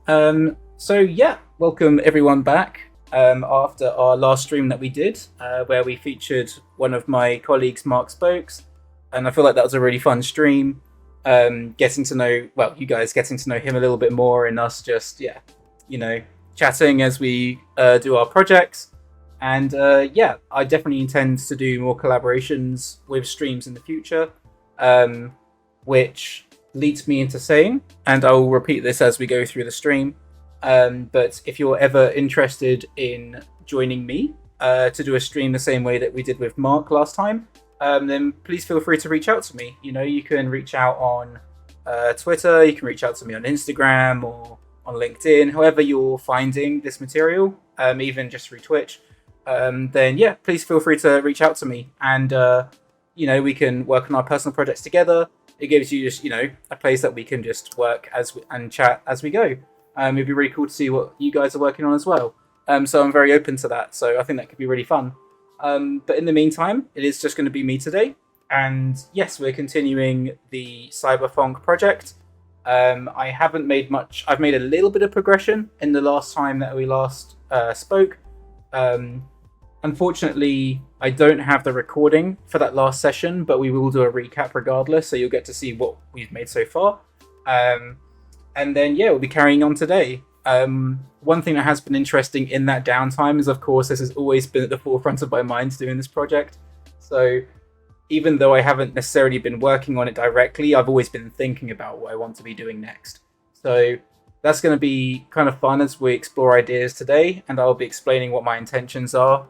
So yeah, welcome everyone back. After our last stream that we did, where we featured one of my colleagues, Mark Spokes, and I feel like that was a really fun stream. Getting to know, well, you guys getting to know him a little bit more, and us just, chatting as we do our projects. And I definitely intend to do more collaborations with streams in the future, which leads me into saying, and I will repeat this as we go through the stream, but if you're ever interested in joining me to do a stream the same way that we did with Mark last time, then please feel free to reach out to me. You can reach out on Twitter, you can reach out to me on Instagram or on LinkedIn, however you're finding this material, even just through Twitch. Then yeah, please feel free to reach out to me, and we can work on our personal projects together. It gives you just, a place that we can just work and chat as we go. It'd be really cool to see what you guys are working on as well. So I'm very open to that. So I think that could be really fun. But in the meantime, it is just going to be me today. And yes, we're continuing the CYBERPHONK project. I haven't made much. I've made a little bit of progression in the last time that we last spoke. Unfortunately, I don't have the recording for that last session, but we will do a recap regardless, so you'll get to see what we've made so far. And then, we'll be carrying on today. One thing that has been interesting in that downtime is, of course, this has always been at the forefront of my mind doing this project. So even though I haven't necessarily been working on it directly, I've always been thinking about what I want to be doing next. So that's going to be kind of fun as we explore ideas today, and I'll be explaining what my intentions are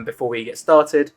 before we get started.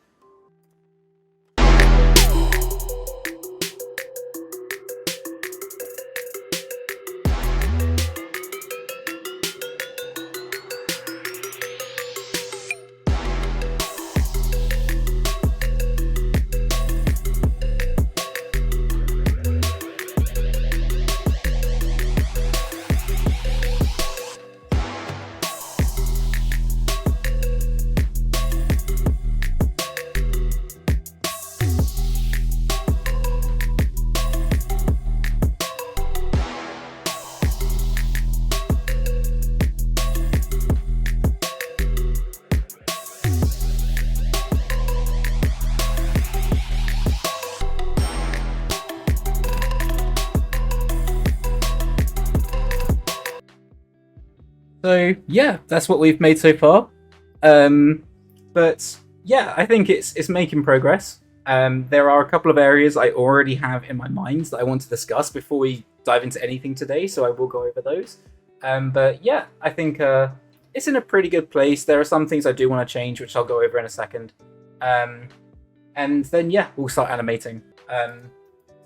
So yeah, that's what we've made so far. But yeah, I think it's making progress. There are a couple of areas I already have in my mind that I want to discuss before we dive into anything today, so I will go over those. But yeah, I think it's in a pretty good place. There are some things I do want to change, which I'll go over in a second. And then yeah, we'll start animating.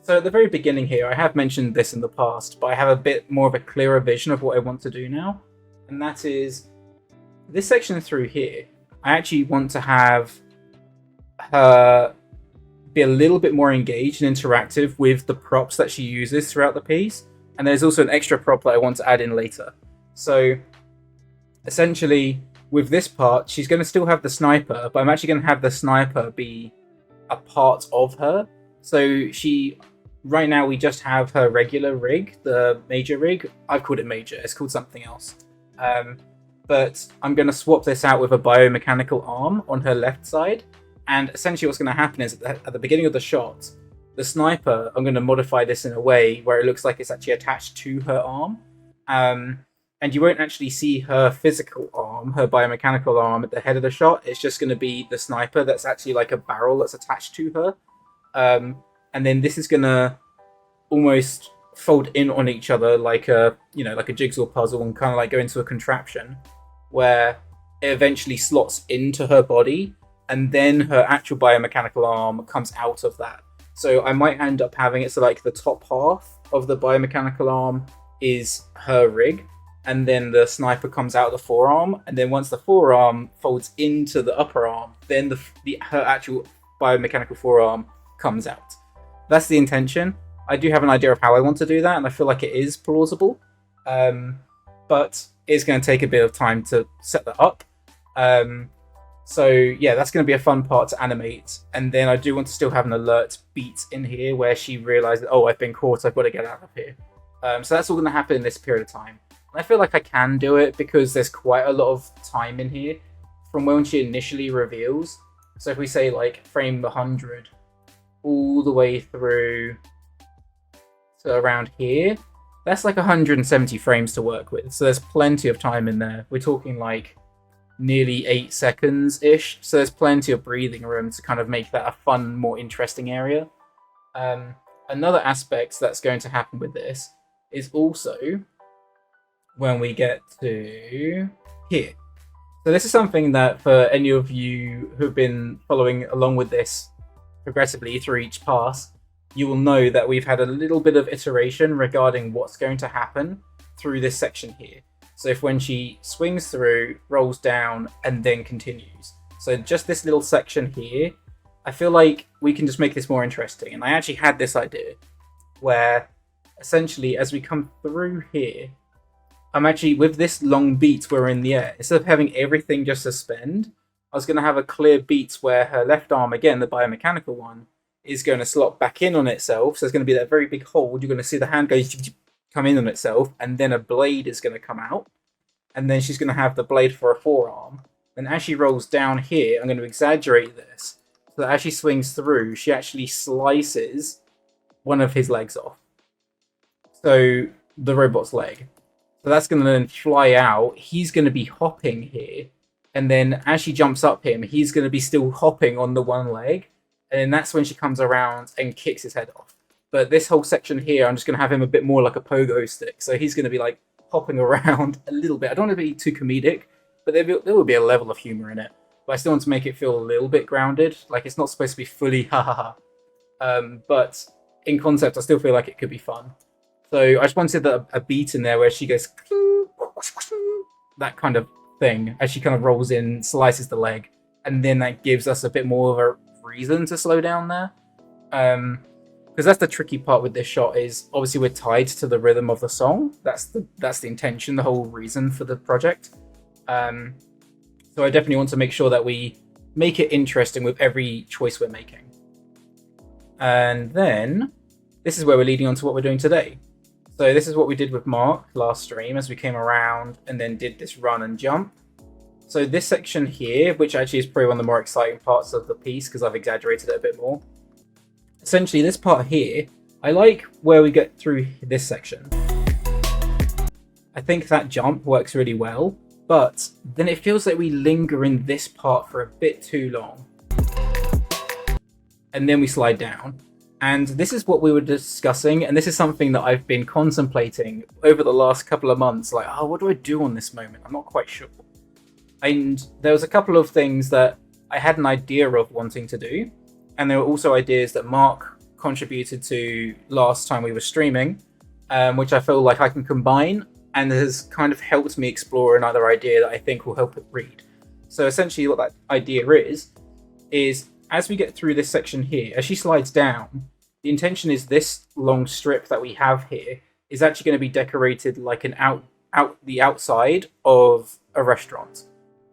So at the very beginning here, I have mentioned this in the past, but I have a bit more of a clearer vision of what I want to do now. And that is this section through here. I actually want to have her be a little bit more engaged and interactive with the props that she uses throughout the piece. And there's also an extra prop that I want to add in later. So essentially, with this part, she's going to still have the sniper, but I'm actually going to have the sniper be a part of her. So right now we just have her regular rig, the major rig. I've called it major, it's called something else. But I'm going to swap this out with a biomechanical arm on her left side. And essentially what's going to happen is at the beginning of the shot, the sniper, I'm going to modify this in a way where it looks like it's actually attached to her arm. And you won't actually see her physical arm, her biomechanical arm at the head of the shot. It's just going to be the sniper that's actually like a barrel that's attached to her. And then this is going to almost fold in on each other like a jigsaw puzzle, and kind of like go into a contraption where it eventually slots into her body, and then her actual biomechanical arm comes out of that. So I might end up having it so like the top half of the biomechanical arm is her rig, and then the sniper comes out of the forearm, and then once the forearm folds into the upper arm, then her actual biomechanical forearm comes out. That's the intention. I do have an idea of how I want to do that, and I feel like it is plausible. But it's going to take a bit of time to set that up. So yeah, that's going to be a fun part to animate. And then I do want to still have an alert beat in here where she realizes, oh, I've been caught, I've got to get out of here. So that's all going to happen in this period of time. I feel like I can do it because there's quite a lot of time in here from when she initially reveals. So if we say like frame 100 all the way through to around here, that's like 170 frames to work with. So there's plenty of time in there. We're talking like nearly 8 seconds-ish. So there's plenty of breathing room to kind of make that a fun, more interesting area. Another aspect that's going to happen with this is also when we get to here. So this is something that for any of you who've been following along with this progressively through each pass, you will know that we've had a little bit of iteration regarding what's going to happen through this section here. So if when she swings through, rolls down, and then continues. So just this little section here, I feel like we can just make this more interesting. And I actually had this idea where essentially as we come through here, I'm actually, with this long beat where we're in the air, instead of having everything just suspend, I was going to have a clear beat where her left arm, again, the biomechanical one, is going to slot back in on itself. So there's going to be that very big hold. You're going to see the hand come in on itself, and then a blade is going to come out. And then she's going to have the blade for a forearm. And as she rolls down here, I'm going to exaggerate this. So that as she swings through, she actually slices one of his legs off. So the robot's leg. So that's going to then fly out. He's going to be hopping here. And then as she jumps up him, he's going to be still hopping on the one leg. And then that's when she comes around and kicks his head off. But this whole section here, I'm just going to have him a bit more like a pogo stick. So he's going to be like hopping around a little bit. I don't want to be too comedic, but there will be a level of humor in it. But I still want to make it feel a little bit grounded. Like it's not supposed to be fully ha ha ha. But in concept, I still feel like it could be fun. So I just wanted a beat in there where she goes that kind of thing as she kind of rolls in, slices the leg, and then that gives us a bit more of a reason to slow down there. Because that's the tricky part with this shot is obviously we're tied to the rhythm of the song. That's the intention, the whole reason for the project. So I definitely want to make sure that we make it interesting with every choice we're making. And then this is where we're leading on to what we're doing today. So this is what we did with Mark last stream as we came around and then did this run and jump. So this section here, which actually is probably one of the more exciting parts of the piece because I've exaggerated it a bit more. Essentially, this part here, I like where we get through this section. I think that jump works really well, but then it feels like we linger in this part for a bit too long. And then we slide down. And this is what we were discussing, and this is something that I've been contemplating over the last couple of months. Like, oh, what do I do on this moment? I'm not quite sure. And there was a couple of things that I had an idea of wanting to do. And there were also ideas that Mark contributed to last time we were streaming, which I feel like I can combine and has kind of helped me explore another idea that I think will help it read. So essentially what that idea is as we get through this section here, as she slides down, the intention is this long strip that we have here is actually going to be decorated like an the outside of a restaurant.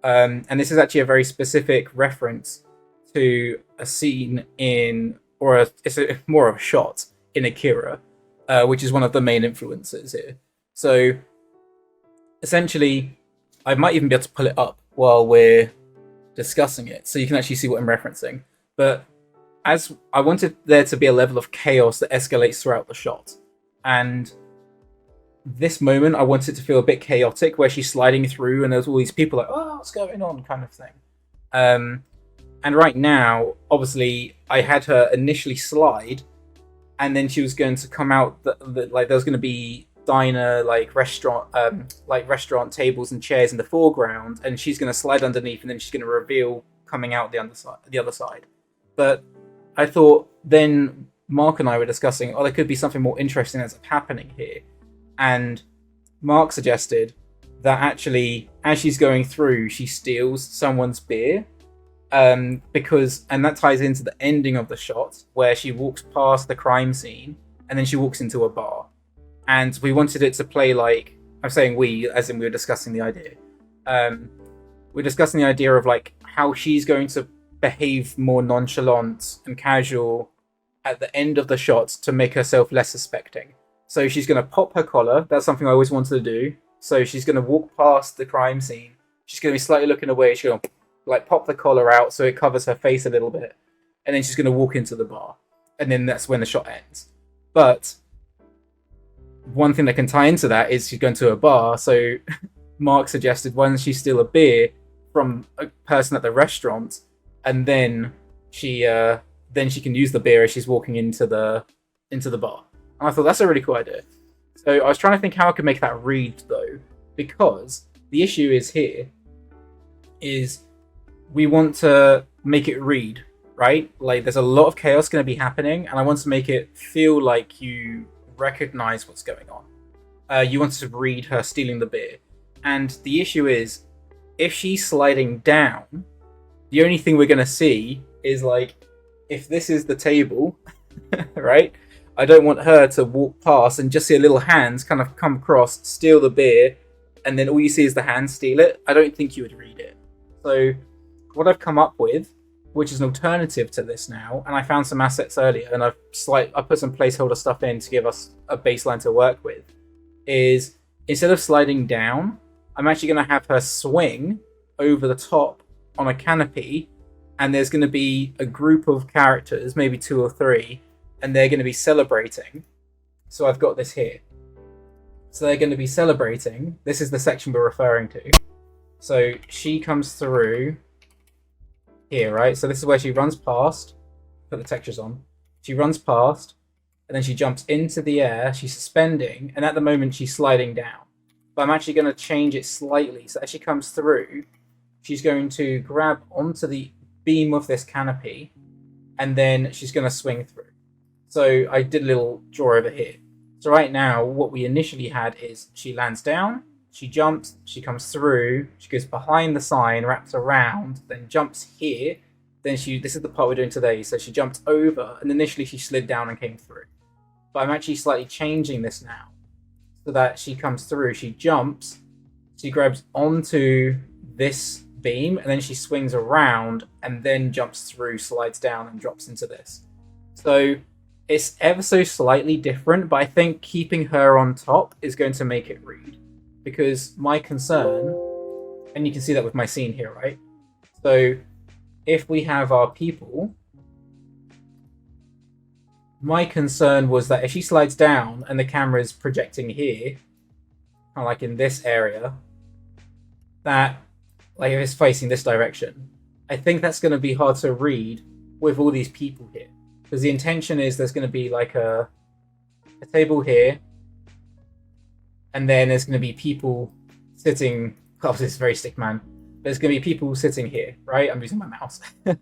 And this is actually a very specific reference to a scene in, it's more of a shot in Akira, which is one of the main influences here. So essentially, I might even be able to pull it up while we're discussing it, so you can actually see what I'm referencing. But as I wanted there to be a level of chaos that escalates throughout the shot, and this moment I wanted it to feel a bit chaotic, where she's sliding through and there's all these people like, oh, what's going on, kind of thing. And right now, obviously, I had her initially slide, and then she was going to come out like there was going to be diner restaurant tables and chairs in the foreground, and she's going to slide underneath, and then she's going to reveal coming out the other side. But I thought then Mark and I were discussing, there could be something more interesting that's happening here, and Mark suggested that actually as she's going through, she steals someone's beer, because that ties into the ending of the shot where she walks past the crime scene and then she walks into a bar. And we wanted it to play like, I'm saying we, as in we were discussing the idea. We're discussing the idea of like how she's going to behave more nonchalant and casual at the end of the shot to make herself less suspecting. So she's going to pop her collar. That's something I always wanted to do. So she's going to walk past the crime scene. She's going to be slightly looking away. She's going to like pop the collar out so it covers her face a little bit, and then she's going to walk into the bar, and then that's when the shot ends. But one thing that can tie into that is she's going to a bar. So Mark suggested, why doesn't she steal a beer from a person at the restaurant, and then she can use the beer as she's walking into the bar. And I thought that's a really cool idea. So I was trying to think how I could make that read though, because the issue is here is we want to make it read, right? Like there's a lot of chaos going to be happening, and I want to make it feel like you recognize what's going on. You want to read her stealing the beer, and the issue is if she's sliding down, the only thing we're going to see is like if this is the table, right? I don't want her to walk past and just see a little hands kind of come across, steal the beer, and then all you see is the hand steal it. I don't think you would read it. So what I've come up with, which is an alternative to this now, and I found some assets earlier, and I put some placeholder stuff in to give us a baseline to work with, is instead of sliding down, I'm actually going to have her swing over the top on a canopy, and there's going to be a group of characters, maybe 2 or 3, and they're going to be celebrating. So I've got this here. So they're going to be celebrating. This is the section we're referring to. So she comes through here, right? So this is where she runs past. Put the textures on. She runs past, and then she jumps into the air. She's suspending, and at the moment she's sliding down. But I'm actually going to change it slightly. So as she comes through, she's going to grab onto the beam of this canopy, and then she's going to swing through. So I did a little draw over here. So right now, what we initially had is she lands down, she jumps, she comes through, she goes behind the sign, wraps around, then jumps here. Then this is the part we're doing today. So she jumped over, and initially she slid down and came through. But I'm actually slightly changing this now, so that she comes through, she jumps, she grabs onto this beam, and then she swings around, and then jumps through, slides down, and drops into this. So it's ever so slightly different, but I think keeping her on top is going to make it read. Because my concern, and you can see that with my scene here, right? So if we have our people, my concern was that if she slides down and the camera is projecting here, kind of like in this area, that, like if it's facing this direction, I think that's going to be hard to read with all these people here. Because the intention is there's going to be like a table here, and then there's going to be people sitting. Oh, this is very stick man. There's going to be people sitting here, right? I'm using my mouse. There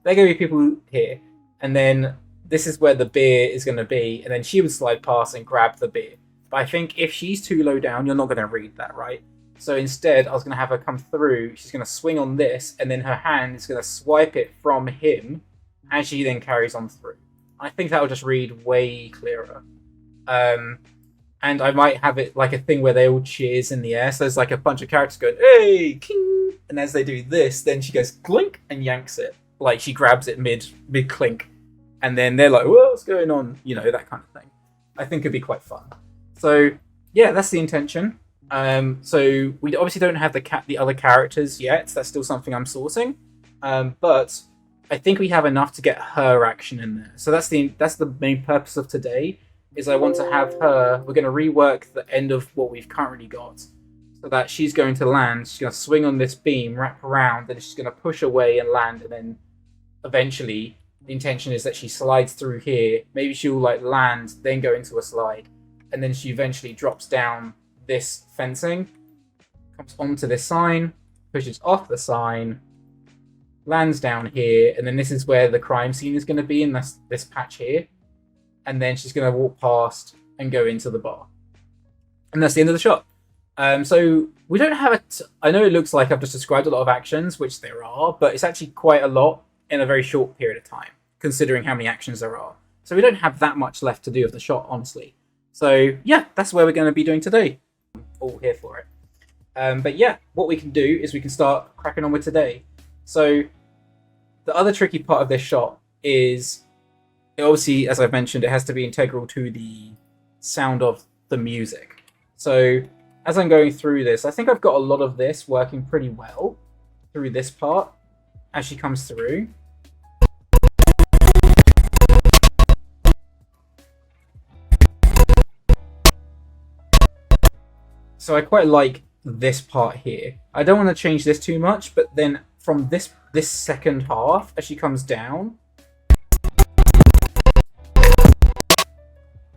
are going to be people here, and then this is where the beer is going to be, and then she would slide past and grab the beer. But I think if she's too low down, you're not going to read that, right? So instead, I was going to have her come through. She's going to swing on this, and then her hand is going to swipe it from him, and she then carries on through. I think that will just read way clearer. And I might have it like a thing where they all cheers in the air. So there's like a bunch of characters going, hey, king! And as they do this, then she goes clink and yanks it. Like she grabs it mid clink. And then they're like, what's going on? You know, that kind of thing. I think it'd be quite fun. So yeah, that's the intention. So we obviously don't have the other characters yet. That's still something I'm sourcing. But I think we have enough to get her action in there. So that's the main purpose of today, is I want to have her, we're going to rework the end of what we've currently got, so that she's going to land, she's going to swing on this beam, wrap around, then she's going to push away and land, and then eventually the intention is that she slides through here, maybe she'll like land, then go into a slide, and then she eventually drops down this fencing, comes onto this sign, pushes off the sign, lands down here, and then this is where the crime scene is going to be in this patch here. And then she's going to walk past and go into the bar. And that's the end of the shot. So we don't have I know it looks like I've just described a lot of actions, which there are, but it's actually quite a lot in a very short period of time, considering how many actions there are. So we don't have that much left to do of the shot, honestly. So yeah, that's where we're going to be doing today. All here for it. But yeah, what we can do is we can start cracking on with today. So the other tricky part of this shot is, obviously, as I've mentioned, it has to be integral to the sound of the music. So as I'm going through this, I think I've got a lot of this working pretty well through this part as she comes through. So I quite like this part here. I don't want to change this too much, but then from this second half, as she comes down,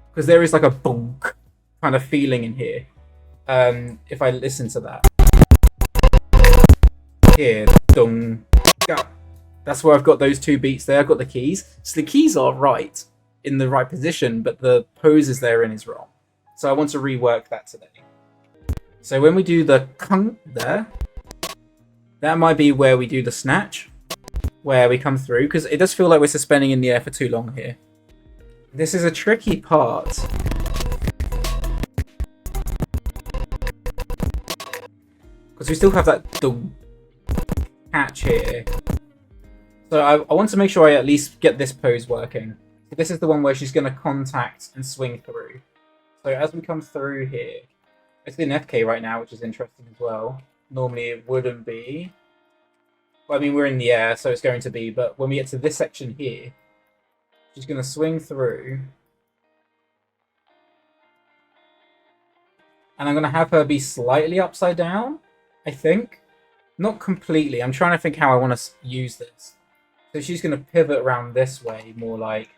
because there is like a bonk kind of feeling in here. If I listen to that, here, dung, go. That's where I've got those two beats there. I've got the keys. So the keys are right in the right position, but the poses they're in is wrong. So I want to rework that today. So when we do the kung there, that might be where we do the snatch, where we come through, because it does feel like we're suspending in the air for too long here. This is a tricky part. Because we still have that catch here. So I want to make sure I at least get this pose working. So this is the one where she's going to contact and swing through. So as we come through here, it's in FK right now, which is interesting as well. Normally it wouldn't be. Well, I mean, we're in the air, so it's going to be. But when we get to this section here, she's going to swing through. And I'm going to have her be slightly upside down, I think. Not completely. I'm trying to think how I want to use this. So she's going to pivot around this way, more like.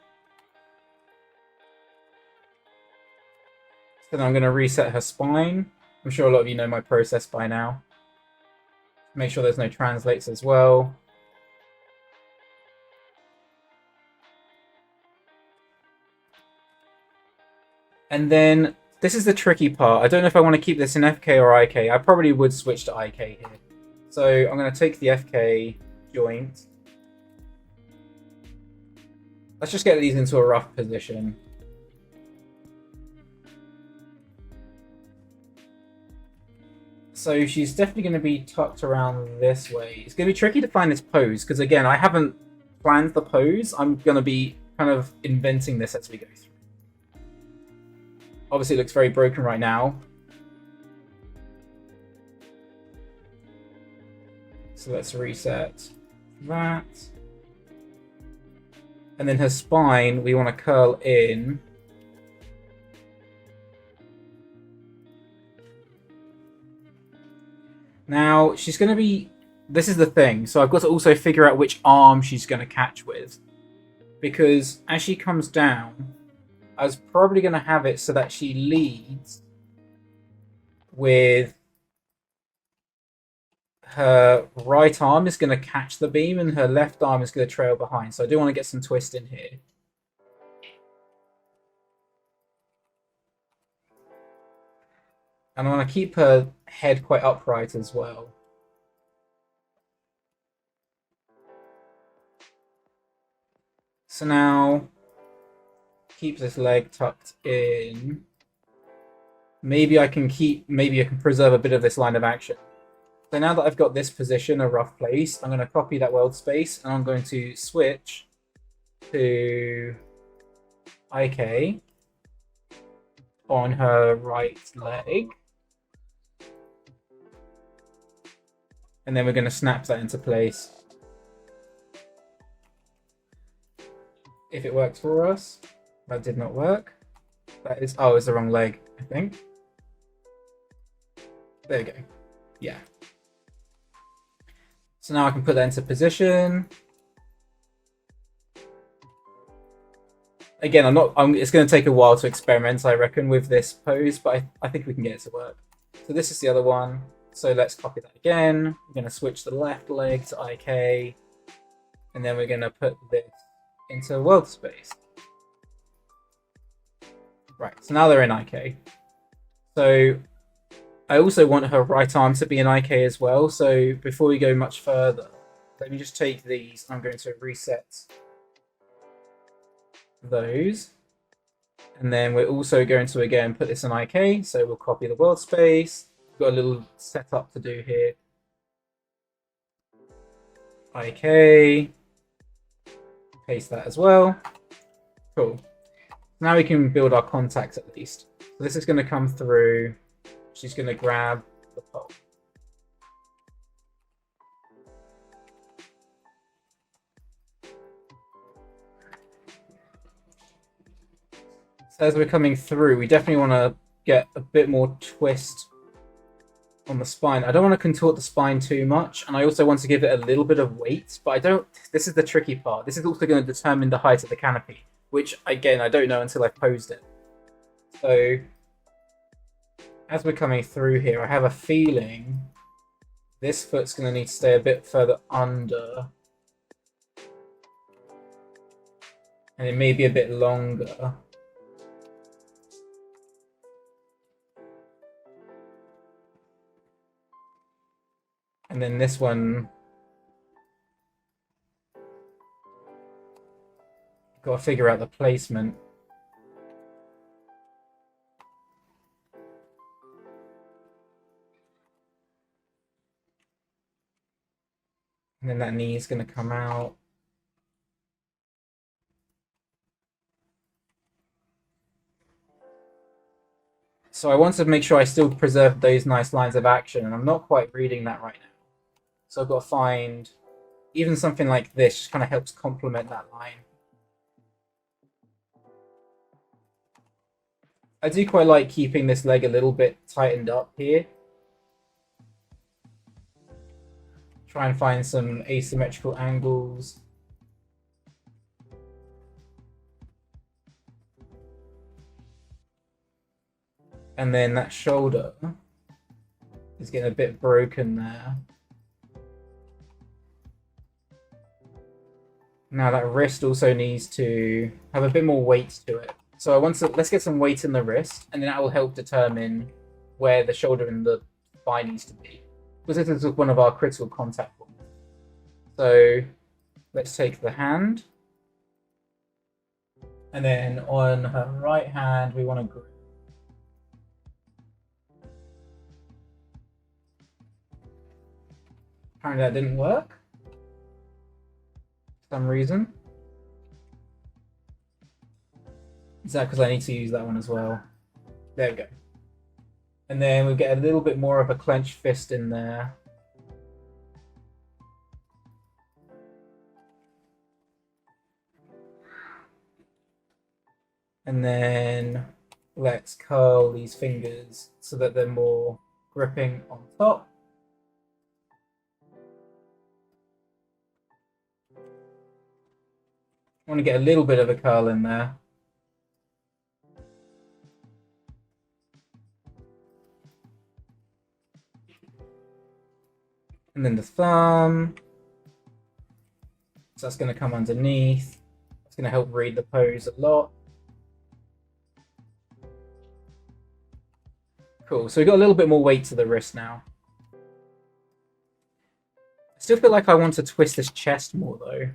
So then I'm going to reset her spine. I'm sure a lot of you know my process by now. Make sure there's no translates as well. And then this is the tricky part. I don't know if I want to keep this in FK or IK. I probably would switch to IK here. So I'm going to take the FK joint. Let's just get these into a rough position. So she's definitely going to be tucked around this way. It's going to be tricky to find this pose, because again, I haven't planned the pose. I'm going to be kind of inventing this as we go through. Obviously it looks very broken right now. So let's reset that. And then her spine, we want to curl in. Now, she's going to be... This is the thing. So I've got to also figure out which arm she's going to catch with. Because as she comes down, I was probably going to have it so that she leads with her right arm is going to catch the beam and her left arm is going to trail behind. So I do want to get some twist in here. And I want to keep her head quite upright as well. So now, keep this leg tucked in. Maybe I can preserve a bit of this line of action. So now that I've got this position, a rough place, I'm going to copy that world space and I'm going to switch to IK on her right leg. And then we're going to snap that into place. If it works for us. That did not work. That is... Oh, it's the wrong leg, I think. There you go. Yeah. So now I can put that into position. Again, it's going to take a while to experiment, I reckon, with this pose, but I think we can get it to work. So this is the other one. So let's copy that again. We're going to switch the left leg to IK. And then we're going to put this into world space. Right, so now they're in IK. So I also want her right arm to be in IK as well. So before we go much further, let me just take these. I'm going to reset those. And then we're also going to, again, put this in IK. So we'll copy the world space. We've got a little setup to do here. IK. Paste that as well. Cool. Now we can build our contacts at least. So this is going to come through she's going to grab the pole. So as we're coming through, we definitely want to get a bit more twist on the spine. I don't want to contort the spine too much, and I also want to give it a little bit of weight, but I don't... This is the tricky part. This is also going to determine the height of the canopy, which, again, I don't know until I've posed it. So, as we're coming through here, I have a feeling this foot's going to need to stay a bit further under. And it may be a bit longer. And then this one, got to figure out the placement. And then that knee is going to come out. So I want to make sure I still preserve those nice lines of action, and I'm not quite reading that right now. So I've got to find even something like this, just kind of helps complement that line. I do quite like keeping this leg a little bit tightened up here. Try and find some asymmetrical angles. And then that shoulder is getting a bit broken there. Now that wrist also needs to have a bit more weight to it. So I want to, let's get some weight in the wrist, and then that will help determine where the shoulder and the thigh needs to be. Because this is one of our critical contact points. So let's take the hand. And then on her right hand, we want to grip. Apparently that didn't work. For some reason. Is that because I need to use that one as well? There we go. And then we get a little bit more of a clenched fist in there. And then let's curl these fingers so that they're more gripping on top. I want to get a little bit of a curl in there. And then the thumb. So that's going to come underneath. It's going to help read the pose a lot. Cool, so we've got a little bit more weight to the wrist now. I still feel like I want to twist this chest more though.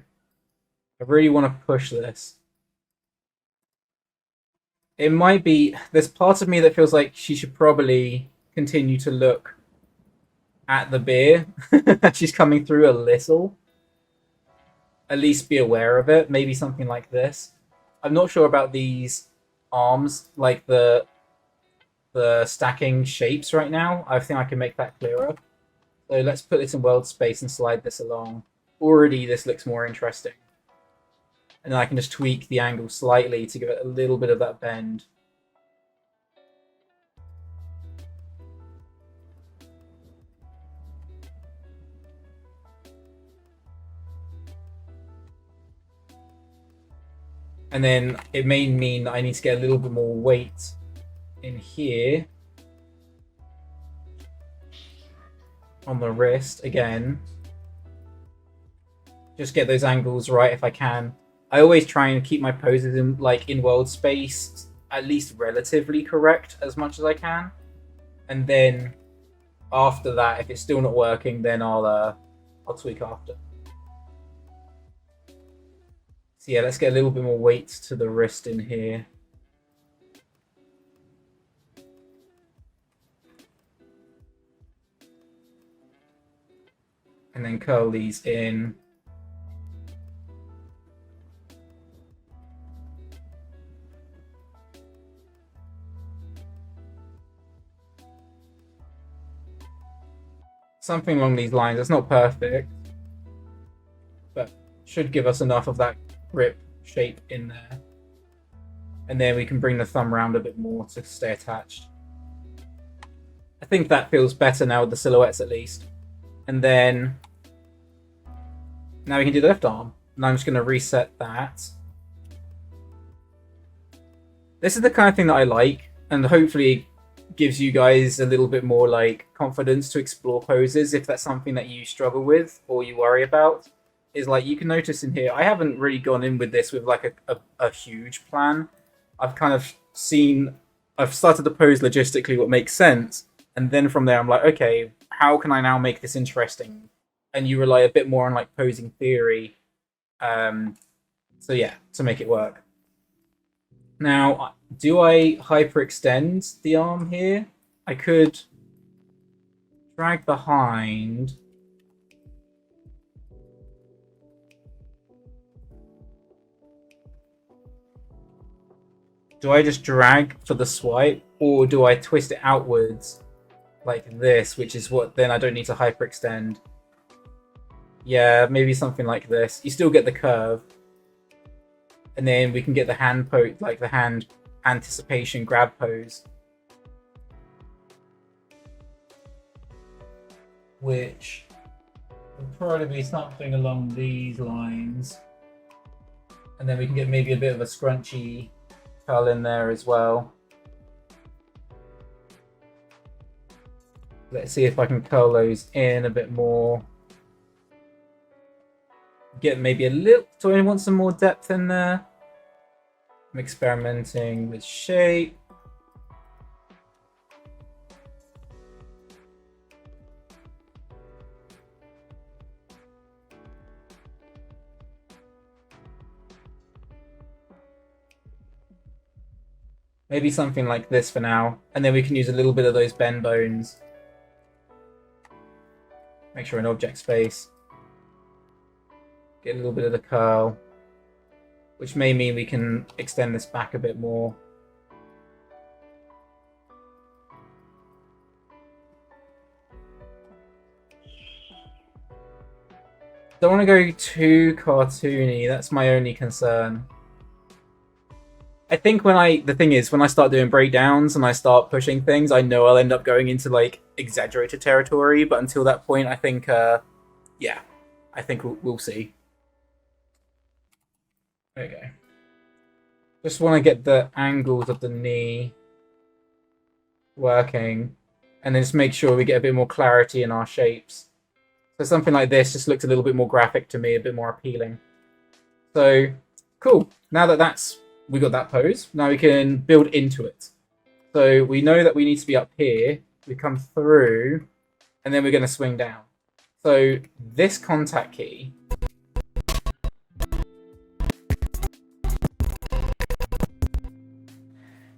I really want to push this. It might be, there's part of me that feels like she should probably continue to look at the beer. She's coming through a little. At least be aware of it. Maybe something like this. I'm not sure about these arms, like the stacking shapes right now. I think I can make that clearer. So let's put this in world space and slide this along. Already this looks more interesting. And then I can just tweak the angle slightly to give it a little bit of that bend. And then it may mean that I need to get a little bit more weight in here. On the wrist, again. Just get those angles right if I can. I always try and keep my poses in world space at least relatively correct as much as I can. And then after that, if it's still not working, then I'll tweak after. So yeah, let's get a little bit more weight to the wrist in here. And then curl these in. Something along these lines. It's not perfect, but should give us enough of that grip shape in there. And then we can bring the thumb round a bit more to stay attached. I think that feels better now with the silhouettes at least. And then now we can do the left arm. And I'm just going to reset that. This is the kind of thing that I like, and hopefully gives you guys a little bit more like confidence to explore poses if that's something that you struggle with or you worry about. Is like, you can notice in here, I haven't really gone in with this with like a huge plan. I've kind of I've started to pose logistically what makes sense, and then from there I'm like, okay, how can I now make this interesting? And you rely a bit more on like posing theory, so yeah, to make it work. Now, do I hyperextend the arm here? I could drag behind. Do I just drag for the swipe, or do I twist it outwards like this, which is what then I don't need to hyperextend? Yeah, maybe something like this. You still get the curve. And then we can get the hand pose, like the hand anticipation grab pose. Which would probably be something along these lines. And then we can get maybe a bit of a scrunchy curl in there as well. Let's see if I can curl those in a bit more. Get maybe a little... Do I want some more depth in there? I'm experimenting with shape. Maybe something like this for now. And then we can use a little bit of those bend bones. Make sure in object space. Get a little bit of the curl, which may mean we can extend this back a bit more. Don't want to go too cartoony, that's my only concern. I think the thing is, when I start doing breakdowns and I start pushing things, I know I'll end up going into like exaggerated territory, but until that point, I think, yeah, I think we'll see. Okay. Just want to get the angles of the knee working, and then just make sure we get a bit more clarity in our shapes. So something like this just looks a little bit more graphic to me, a bit more appealing. So, cool. Now that we got that pose, now we can build into it. So we know that we need to be up here. We come through, and then we're going to swing down. So this contact key...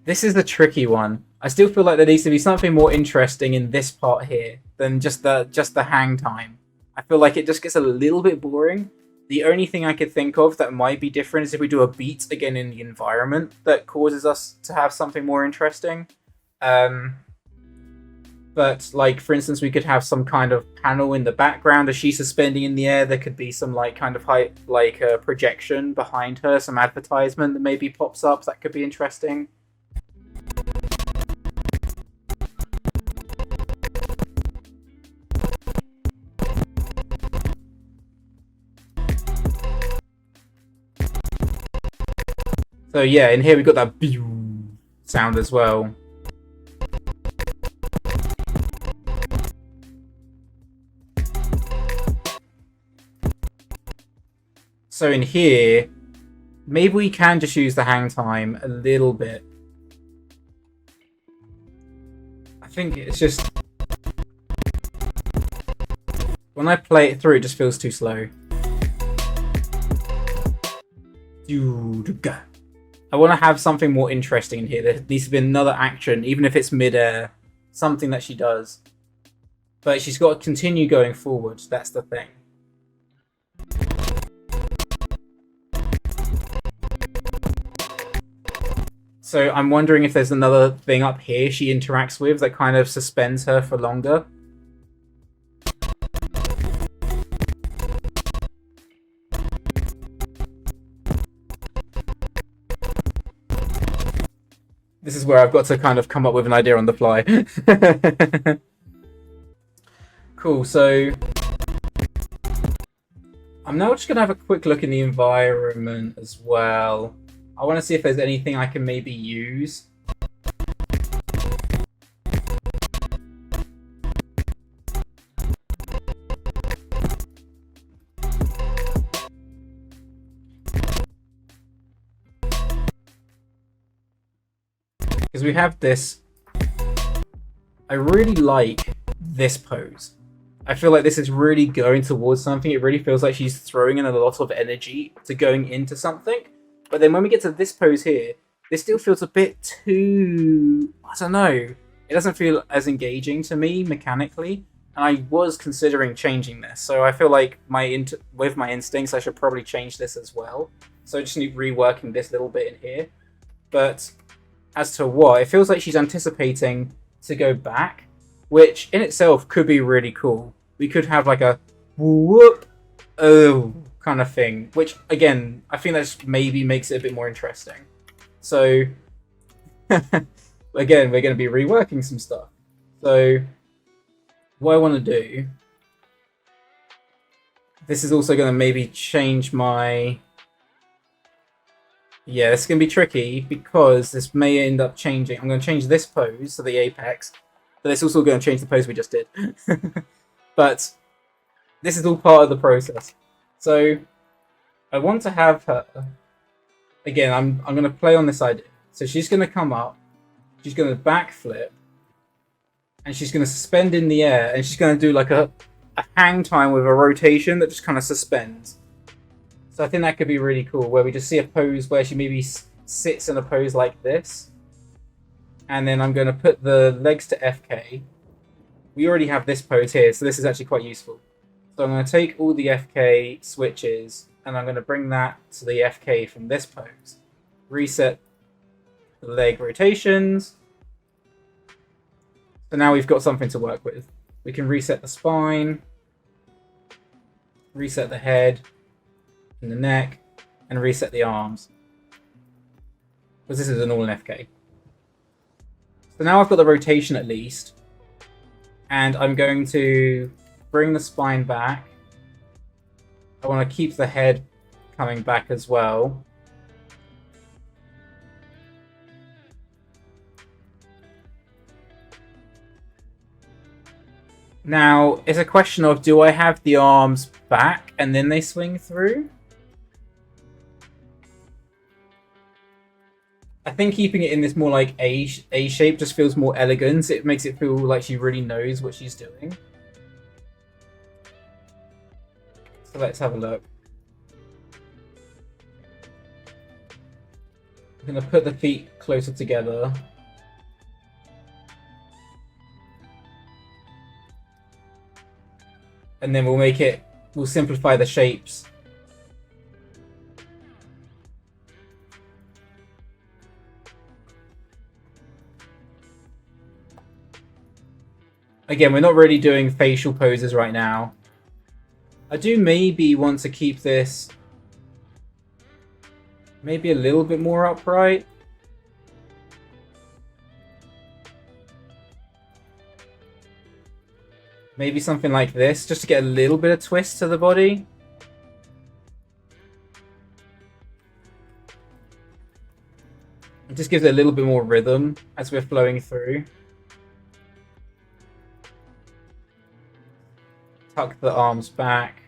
This is the tricky one. I still feel like there needs to be something more interesting in this part here than just the hang time. I feel like it just gets a little bit boring. The only thing I could think of that might be different is if we do a beat again in the environment that causes us to have something more interesting. But like, for instance, we could have some kind of panel in the background as she's suspending in the air. There could be some like kind of height, like a projection behind her, some advertisement that maybe pops up. That could be interesting. So yeah, in here we've got that sound as well. So in here, maybe we can just use the hang time a little bit. I think it's just... When I play it through, it just feels too slow. I want to have something more interesting in here. There needs to be another action, even if it's mid-air. Something that she does. But she's got to continue going forward. That's the thing. So I'm wondering if there's another thing up here she interacts with that kind of suspends her for longer. This is where I've got to kind of come up with an idea on the fly. Cool, so I'm now just going to have a quick look in the environment as well. I want to see if there's anything I can maybe use. Because we have this. I really like this pose. I feel like this is really going towards something. It really feels like she's throwing in a lot of energy to going into something. But then when we get to this pose here, this still feels a bit too... I don't know. It doesn't feel as engaging to me mechanically. And I was considering changing this. So I feel like with my instincts, I should probably change this as well. So I just need reworking this little bit in here. But as to what, it feels like she's anticipating to go back, which in itself could be really cool. We could have like a whoop, oh kind of thing, which again, I think that just maybe makes it a bit more interesting. So again, we're going to be reworking some stuff. So what I want to do, this is also going to maybe change my... Yeah, it's going to be tricky because this may end up changing. I'm going to change this pose to the apex, but it's also going to change the pose we just did. But this is all part of the process. So I want to have her... Again, I'm going to play on this idea. So she's going to come up, she's going to backflip, and she's going to suspend in the air, and she's going to do like a hang time with a rotation that just kind of suspends. So I think that could be really cool, where we just see a pose where she maybe sits in a pose like this. And then I'm going to put the legs to FK. We already have this pose here, so this is actually quite useful. So I'm going to take all the FK switches, and I'm going to bring that to the FK from this pose. Reset the leg rotations. So now we've got something to work with. We can reset the spine, reset the head, and the neck, and reset the arms. Because this is an all in FK. So now I've got the rotation at least. And I'm going to bring the spine back. I want to keep the head coming back as well. Now, it's a question of, do I have the arms back and then they swing through? I think keeping it in this more like A shape just feels more elegant. It makes it feel like she really knows what she's doing. So let's have a look. I'm going to put the feet closer together. And then we'll simplify the shapes. Again, we're not really doing facial poses right now. I do maybe want to keep this maybe a little bit more upright. Maybe something like this, just to get a little bit of twist to the body. It just gives it a little bit more rhythm as we're flowing through. Tuck the arms back.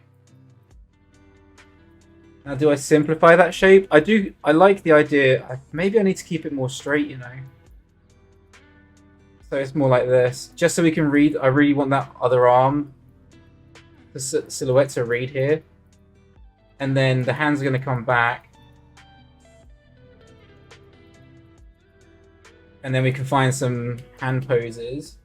Now, do I simplify that shape? I do. I like the idea. Maybe I need to keep it more straight, you know. So it's more like this, just so we can read. I really want that other arm, the silhouette to read here. And then the hands are going to come back. And then we can find some hand poses.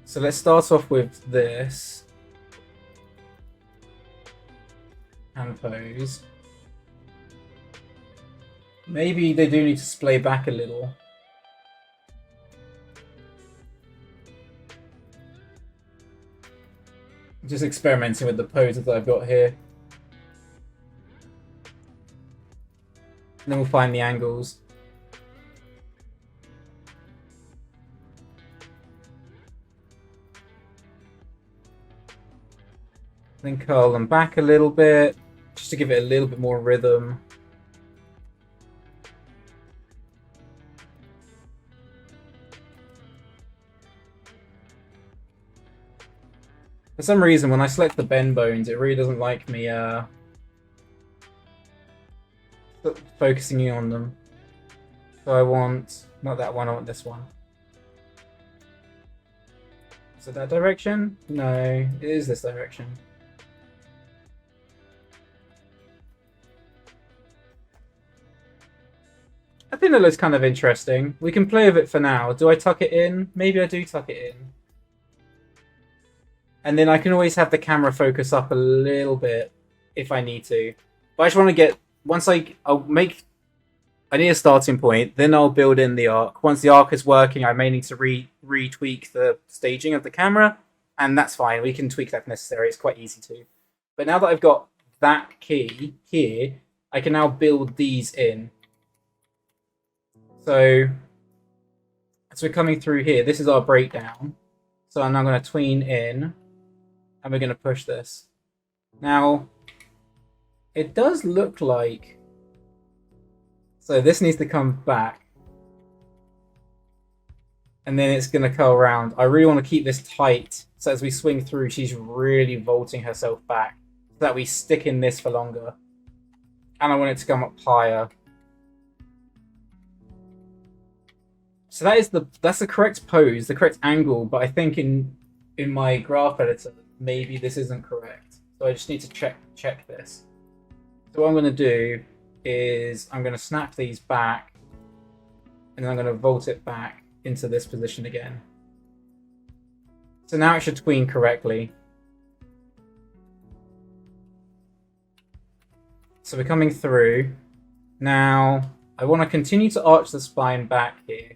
So let's start off with this. Hand pose. Maybe they do need to splay back a little. Just experimenting with the poses that I've got here. And then we'll find the angles. Then curl them back a little bit, just to give it a little bit more rhythm. For some reason, when I select the bend bones, it really doesn't like me focusing on them. So I want, not that one, I want this one. Is it that direction? No, it is this direction. I think that looks kind of interesting. We can play with it for now. Do I tuck it in? Maybe I do tuck it in. And then I can always have the camera focus up a little bit if I need to. But I just want to get, I need a starting point, then I'll build in the arc. Once the arc is working, I may need to retweak the staging of the camera, and that's fine. We can tweak that if necessary. It's quite easy to. But now that I've got that key here, I can now build these in. So, as we're coming through here, this is our breakdown. So I'm now going to tween in, and we're going to push this. Now, it does look like... So this needs to come back. And then it's going to curl around. I really want to keep this tight, so as we swing through, she's really vaulting herself back, so that we stick in this for longer. And I want it to come up higher. So that's the correct pose, the correct angle, but I think in my graph editor, maybe this isn't correct. So I just need to check this. So what I'm going to do is I'm going to snap these back, and then I'm going to vault it back into this position again. So now it should tween correctly. So we're coming through. Now, I want to continue to arch the spine back here.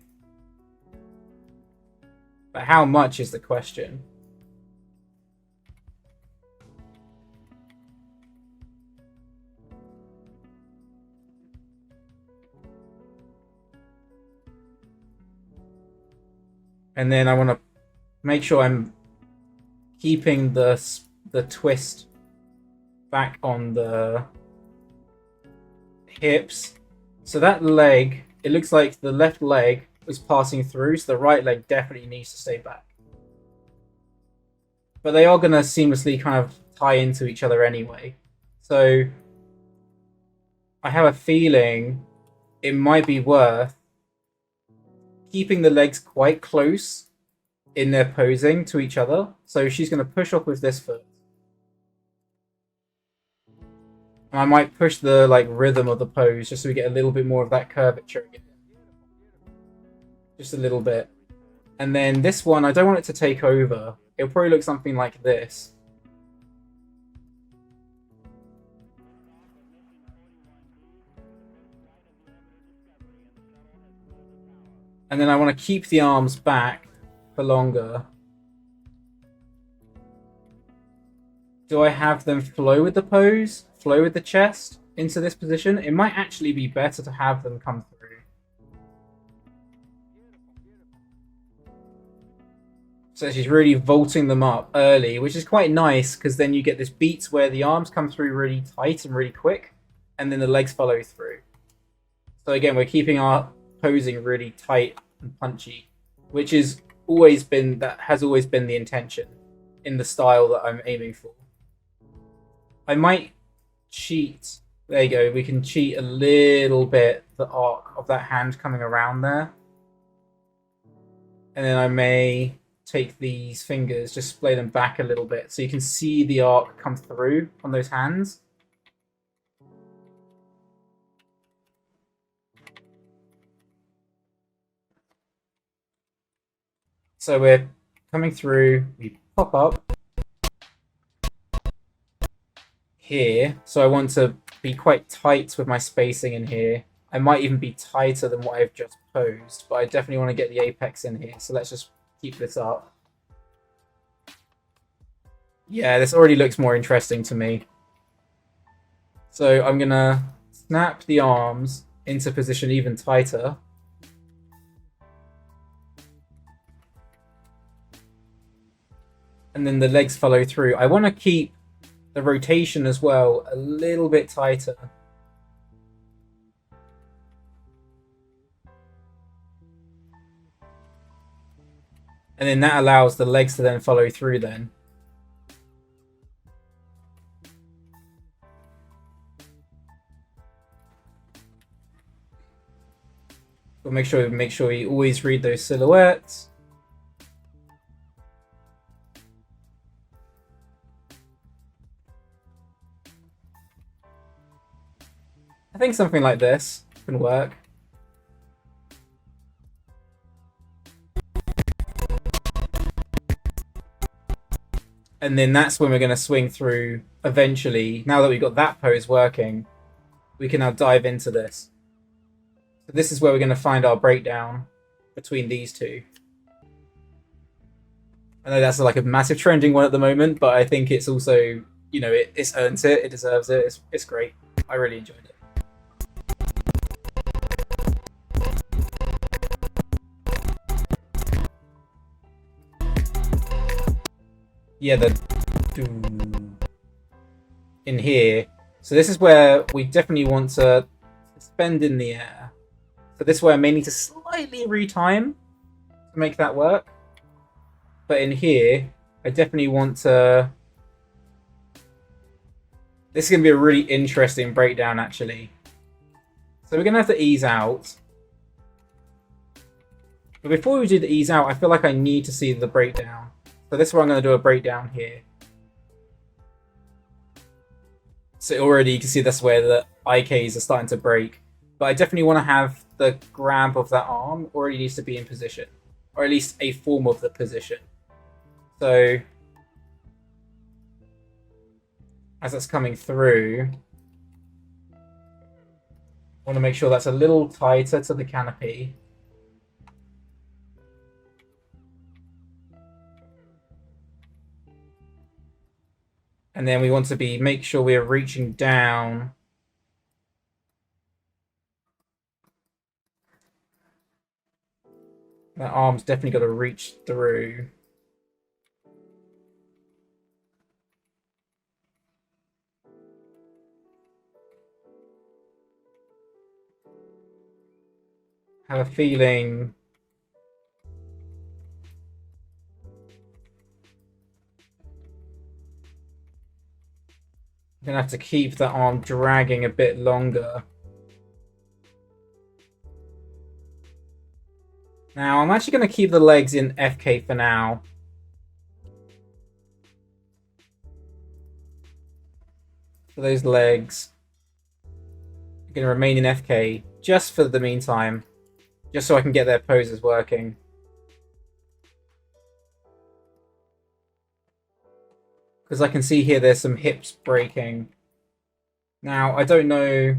But how much is the question? And then I want to make sure I'm keeping the twist back on the hips. So that leg, it looks like the left leg is passing through, so the right leg definitely needs to stay back. But they are going to seamlessly kind of tie into each other anyway. So I have a feeling it might be worth keeping the legs quite close in their posing to each other. So she's going to push off with this foot. And I might push the rhythm of the pose just so we get a little bit more of that curvature again. Just a little bit. And then this one, I don't want it to take over. It'll probably look something like this. And then I want to keep the arms back for longer. Do I have them flow with the pose? Flow with the chest into this position? It might actually be better to have them come through. So she's really vaulting them up early, which is quite nice, because then you get this beats where the arms come through really tight and really quick, and then the legs follow through. So again, we're keeping our posing really tight and punchy, which has always been the intention in the style that I'm aiming for. I might cheat. There you go. We can cheat a little bit the arc of that hand coming around there. And then I may take these fingers, just splay them back a little bit so you can see the arc come through on those hands. So we're coming through, we pop up here. So I want to be quite tight with my spacing in here. I might even be tighter than what I've just posed, but I definitely want to get the apex in here. So let's just keep this up. Yeah, this already looks more interesting to me. So I'm gonna snap the arms into position even tighter. And then the legs follow through. I want to keep the rotation as well a little bit tighter. And then that allows the legs to then follow through then. But make sure you always read those silhouettes. I think something like this can work. And then that's when we're going to swing through eventually. Now that we've got that pose working, we can now dive into this. So this is where we're going to find our breakdown between these two. I know that's like a massive trending one at the moment, but I think it's also, you know, it's earned it, it deserves it, it's great. I really enjoyed it. Yeah, in here. So this is where we definitely want to suspend in the air. So this way I may need to slightly retime to make that work. But in here, I definitely want to... This is going to be a really interesting breakdown, actually. So we're going to have to ease out. But before we do the ease out, I feel like I need to see the breakdown. So this is where I'm going to do a breakdown here. So already you can see that's where the IKs are starting to break. But I definitely want to have the grab of that arm already needs to be in position. Or at least a form of the position. So as that's coming through, I want to make sure that's a little tighter to the canopy. And then we want to make sure we are reaching down. That arm's definitely got to reach through. I have a feeling I'm going to have to keep that arm dragging a bit longer. Now, I'm actually going to keep the legs in FK for now. So those legs are going to remain in FK just for the meantime. Just so I can get their poses working. Because I can see here there's some hips breaking. Now, I don't know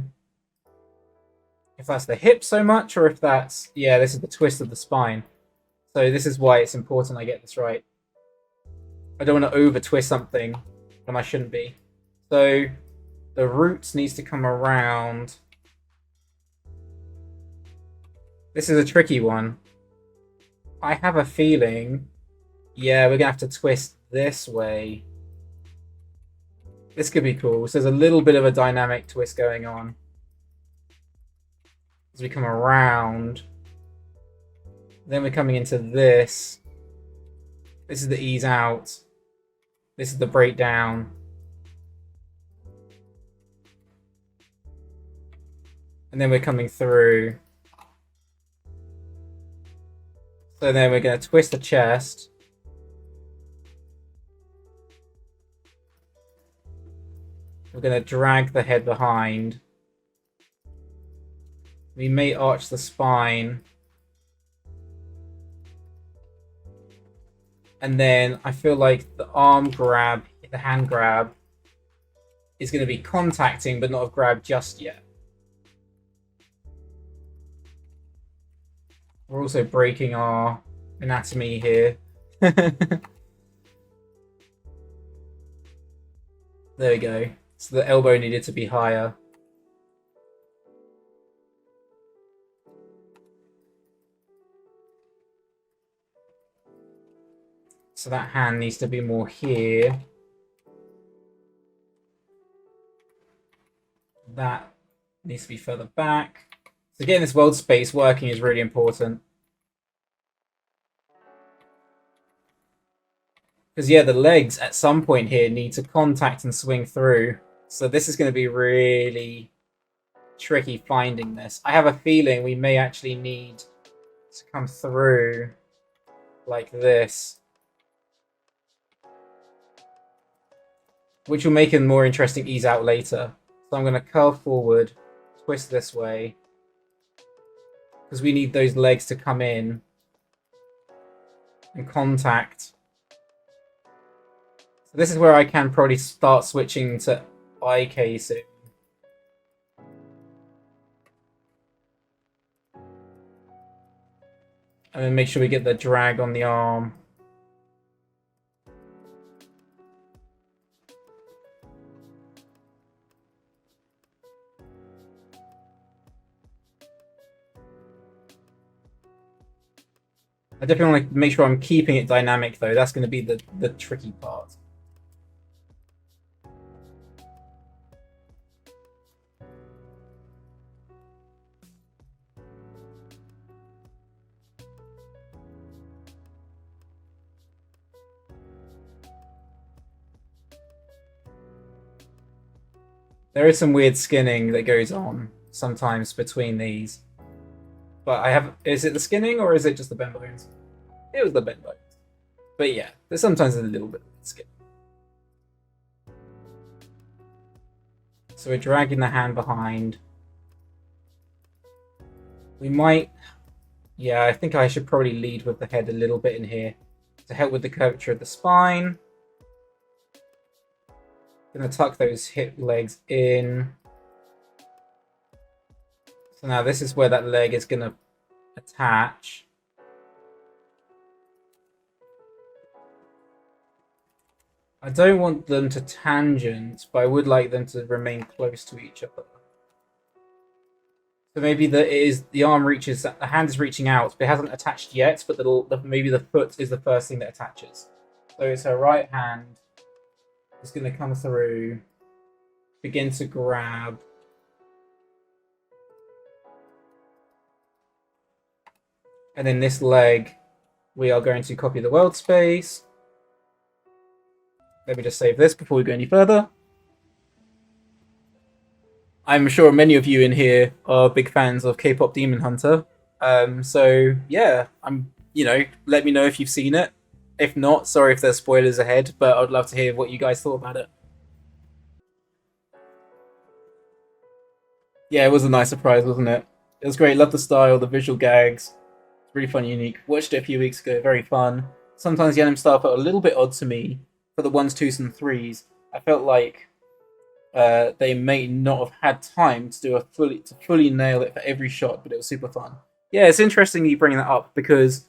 if that's the hip so much or if that's... Yeah, this is the twist of the spine. So this is why it's important I get this right. I don't want to over-twist something when I shouldn't be. So the roots needs to come around. This is a tricky one. I have a feeling... Yeah, we're going to have to twist this way. This could be cool. So there's a little bit of a dynamic twist going on. As we come around. Then we're coming into this. This is the ease out. This is the breakdown. And then we're coming through. So then we're going to twist the chest. We're going to drag the head behind. We may arch the spine. And then I feel like the arm grab, the hand grab, is going to be contacting but not a grab just yet. We're also breaking our anatomy here. There we go. So the elbow needed to be higher. So that hand needs to be more here. That needs to be further back. So getting this world space working is really important. Because, yeah, the legs at some point here need to contact and swing through. So this is going to be really tricky finding this. I have a feeling we may actually need to come through like this. Which will make a more interesting ease out later. So I'm going to curl forward, twist this way. Because we need those legs to come in and contact. So this is where I can probably start switching to IK soon. And then make sure we get the drag on the arm. I definitely want to make sure I'm keeping it dynamic, though. That's going to be the tricky part. There is some weird skinning that goes on sometimes between these. But I have... Is it the skinning or is it just the bend bones? It was the bend bones. But yeah, there's sometimes a little bit of skin. So we're dragging the hand behind. We might... Yeah, I think I should probably lead with the head a little bit in here to help with the curvature of the spine. Gonna tuck those hip legs in. So now this is where that leg is gonna attach. I don't want them to tangent, but I would like them to remain close to each other. So maybe the arm reaches, the hand is reaching out, but it hasn't attached yet. But maybe the foot is the first thing that attaches. So it's her right hand is going to come through, begin to grab. And then this leg, we are going to copy the world space. Let me just save this before we go any further. I'm sure many of you in here are big fans of K-pop Demon Hunter. So yeah, let me know if you've seen it. If not, sorry if there's spoilers ahead, but I'd love to hear what you guys thought about it. Yeah, it was a nice surprise, wasn't it? It was great. Love the style, the visual gags. It's really fun, unique. Watched it a few weeks ago. Very fun. Sometimes the anime style felt a little bit odd to me for the 1s, 2s, and 3s. I felt like they may not have had time to fully nail it for every shot, but it was super fun. Yeah, it's interesting you bring that up because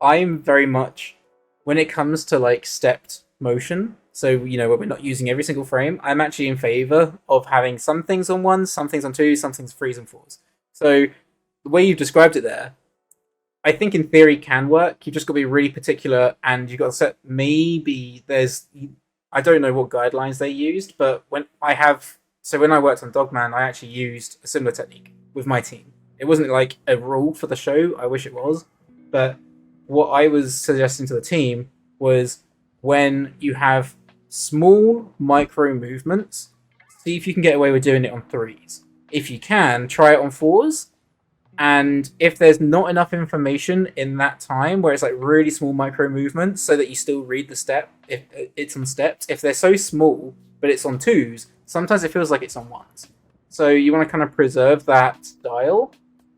I'm very much, when it comes to like stepped motion, so where we're not using every single frame, I'm actually in favor of having some things on 1s, some things on 2s, some things 3s and 4s. So the way you've described it there, I think in theory can work. You've just got to be really particular, and you've got to set I don't know what guidelines they used, but when I worked on Dogman, I actually used a similar technique with my team. It wasn't like a rule for the show. I wish it was, but what I was suggesting to the team was when you have small micro movements, see if you can get away with doing it on 3s. If you can, try it on 4s. And if there's not enough information in that time where it's like really small micro movements so that you still read the step, if it's on steps, if they're so small but it's on 2s, sometimes it feels like it's on 1s. So you want to kind of preserve that style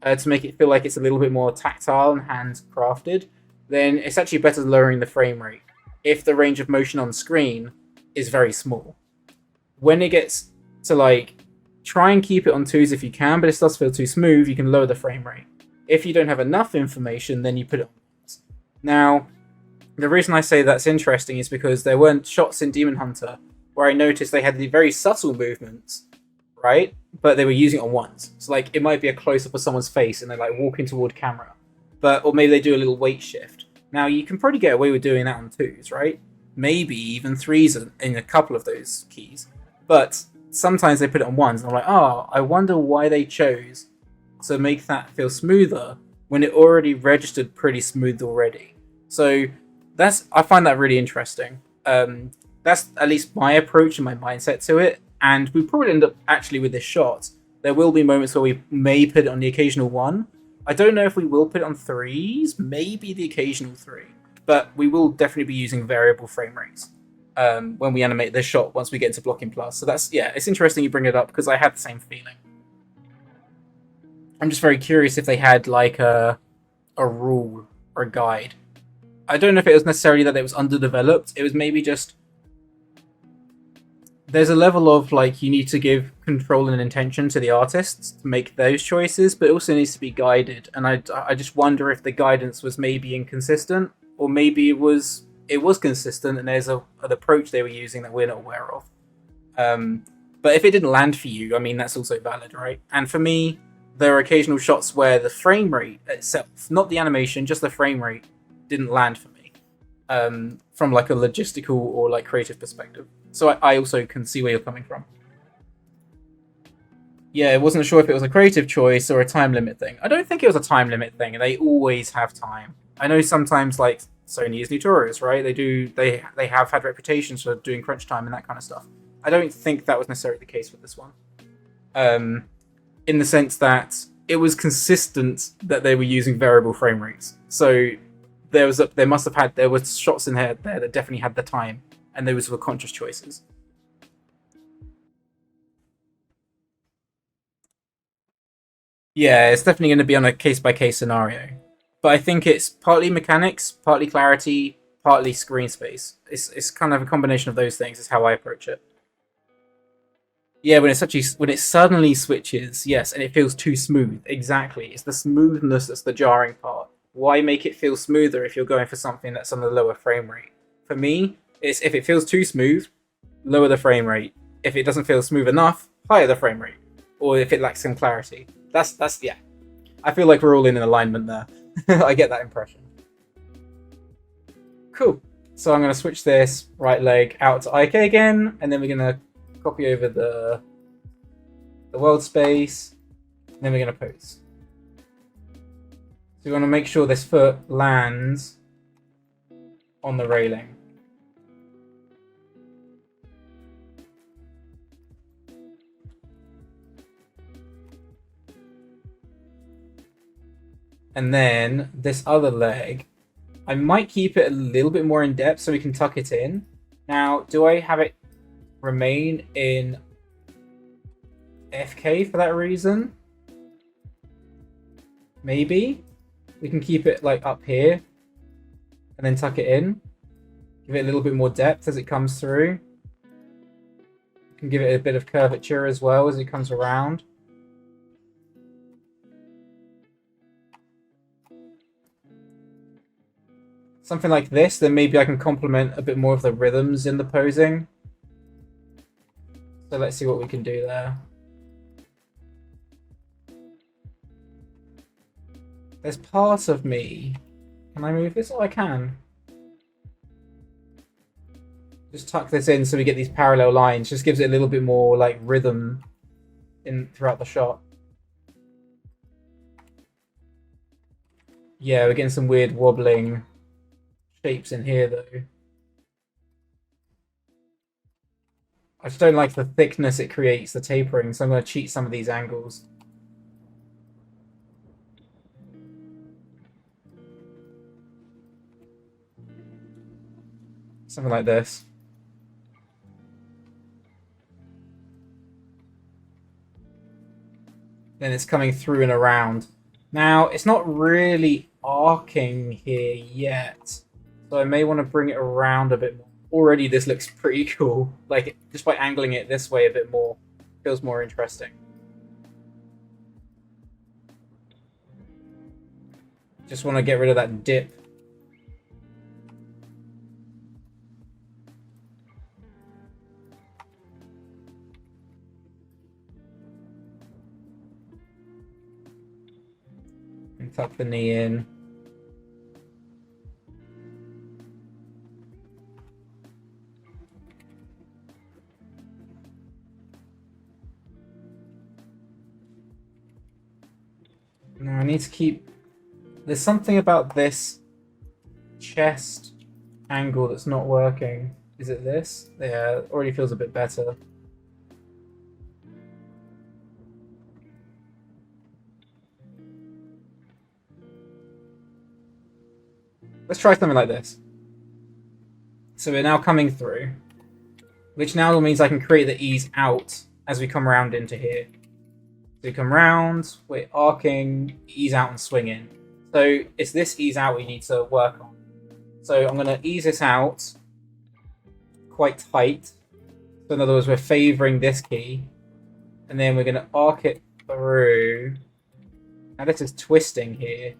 to make it feel like it's a little bit more tactile and handcrafted. Then it's actually better lowering the frame rate if the range of motion on screen is very small. When it gets to like, try and keep it on 2s if you can, but if it does feel too smooth, you can lower the frame rate. If you don't have enough information, then you put it on 1s. Now, the reason I say that's interesting is because there weren't shots in Demon Hunter where I noticed they had the very subtle movements, right? But they were using it on ones. So like it might be a close up of someone's face and they're like walking toward camera, or maybe they do a little weight shift. Now you can probably get away with doing that on twos, right? Maybe even threes in a couple of those keys, but sometimes they put it on ones, and I'm like, oh, I wonder why they chose to make that feel smoother when it already registered pretty smooth already. So I find that really interesting. That's at least my approach and my mindset to it. And we probably end up actually with this shot. There will be moments where we may put it on the occasional one. I don't know if we will put it on threes, maybe the occasional three, but we will definitely be using variable frame rates when we animate this shot once we get into blocking plus. So it's interesting you bring it up because I had the same feeling. I'm just very curious if they had like a rule or a guide. I don't know if it was necessarily that it was underdeveloped. It was maybe just there's a level of like you need to give control and intention to the artists to make those choices, but it also needs to be guided. And I just wonder if the guidance was maybe inconsistent, or maybe it was consistent and there's an approach they were using that we're not aware of. But if it didn't land for you, I mean that's also valid, right? And for me, there are occasional shots where the frame rate itself, not the animation, just the frame rate, didn't land for me from like a logistical or like creative perspective. So I also can see where you're coming from. Yeah, I wasn't sure if it was a creative choice or a time limit thing. I don't think it was a time limit thing. They always have time. I know sometimes like Sony is notorious, right? They have had reputations for doing crunch time and that kind of stuff. I don't think that was necessarily the case with this one. In the sense that it was consistent that they were using variable frame rates. So there were shots in there that definitely had the time, and those were conscious choices. Yeah, it's definitely going to be on a case by case scenario, but I think it's partly mechanics, partly clarity, partly screen space. It's kind of a combination of those things. Is how I approach it. Yeah, when it suddenly switches, yes, and it feels too smooth. Exactly, it's the smoothness that's the jarring part. Why make it feel smoother if you're going for something that's on the lower frame rate? For me, it's if it feels too smooth, lower the frame rate. If it doesn't feel smooth enough, higher the frame rate. Or if it lacks some clarity. That's yeah. I feel like we're all in an alignment there. I get that impression. Cool. So I'm going to switch this right leg out to IK again, and then we're going to copy over the world space, and then we're going to pose. So we want to make sure this foot lands on the railing. And then this other leg, I might keep it a little bit more in depth so we can tuck it in. Now, do I have it remain in FK for that reason? Maybe. We can keep it like up here and then tuck it in. Give it a little bit more depth as it comes through. We can give it a bit of curvature as well as it comes around. Something like this, then maybe I can complement a bit more of the rhythms in the posing. So let's see what we can do there. There's part of me. Can I move this? Oh, I can. Just tuck this in so we get these parallel lines. Just gives it a little bit more like rhythm throughout the shot. Yeah, we're getting some weird wobbling shapes in here though. I just don't like the thickness it creates, the tapering, so I'm going to cheat some of these angles. Something like this. Then it's coming through and around. Now, it's not really arcing here yet, so I may want to bring it around a bit more. Already this looks pretty cool. Like, just by angling it this way a bit more, feels more interesting. Just want to get rid of that dip. And tuck the knee in. Now I need to keep... There's something about this chest angle that's not working. Is it this? Yeah, it already feels a bit better. Let's try something like this. So we're now coming through, which now means I can create the ease out as we come around into here. So we come round, we're arcing, ease out and swing in. So it's this ease out we need to work on. So I'm going to ease this out quite tight. So in other words, we're favouring this key. And then we're going to arc it through. Now this is twisting here.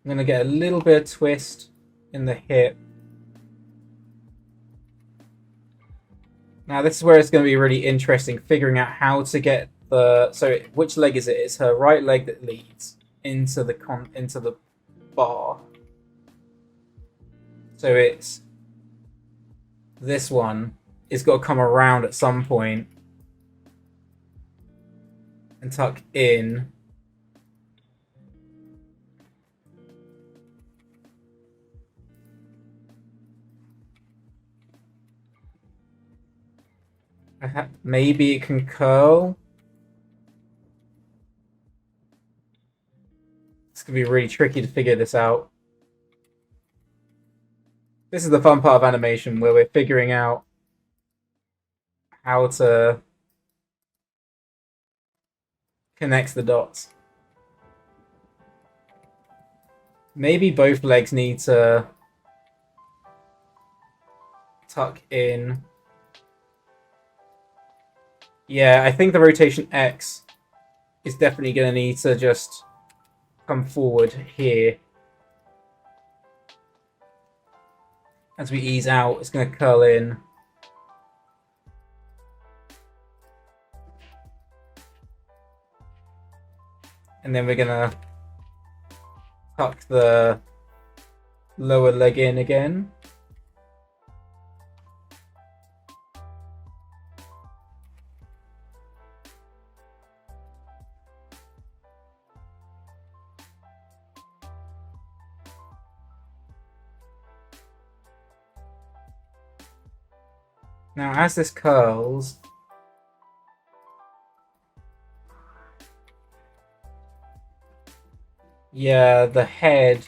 I'm going to get a little bit of twist in the hip. Now this is where it's going to be really interesting, figuring out how to get the... So which leg is it? It's her right leg that leads into the bar. So it's... This one is got to come around at some point and tuck in. Maybe it can curl. It's going to be really tricky to figure this out. This is the fun part of animation, where we're figuring out how to connect the dots. Maybe both legs need to tuck in. Yeah, I think the rotation X is definitely going to need to just come forward here. As we ease out, it's going to curl in. And then we're going to tuck the lower leg in again. Now, as this curls, yeah, the head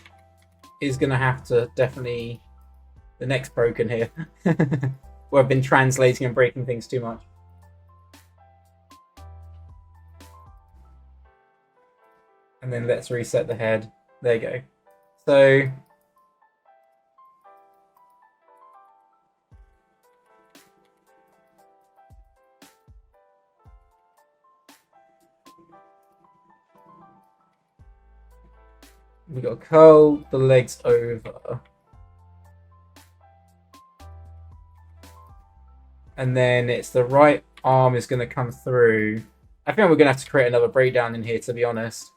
is going to have to definitely... The neck's broken here. Where I've been translating and breaking things too much. And then let's reset the head. There you go. So... we got to curl the legs over. And then it's the right arm is going to come through. I think we're going to have to create another breakdown in here, to be honest.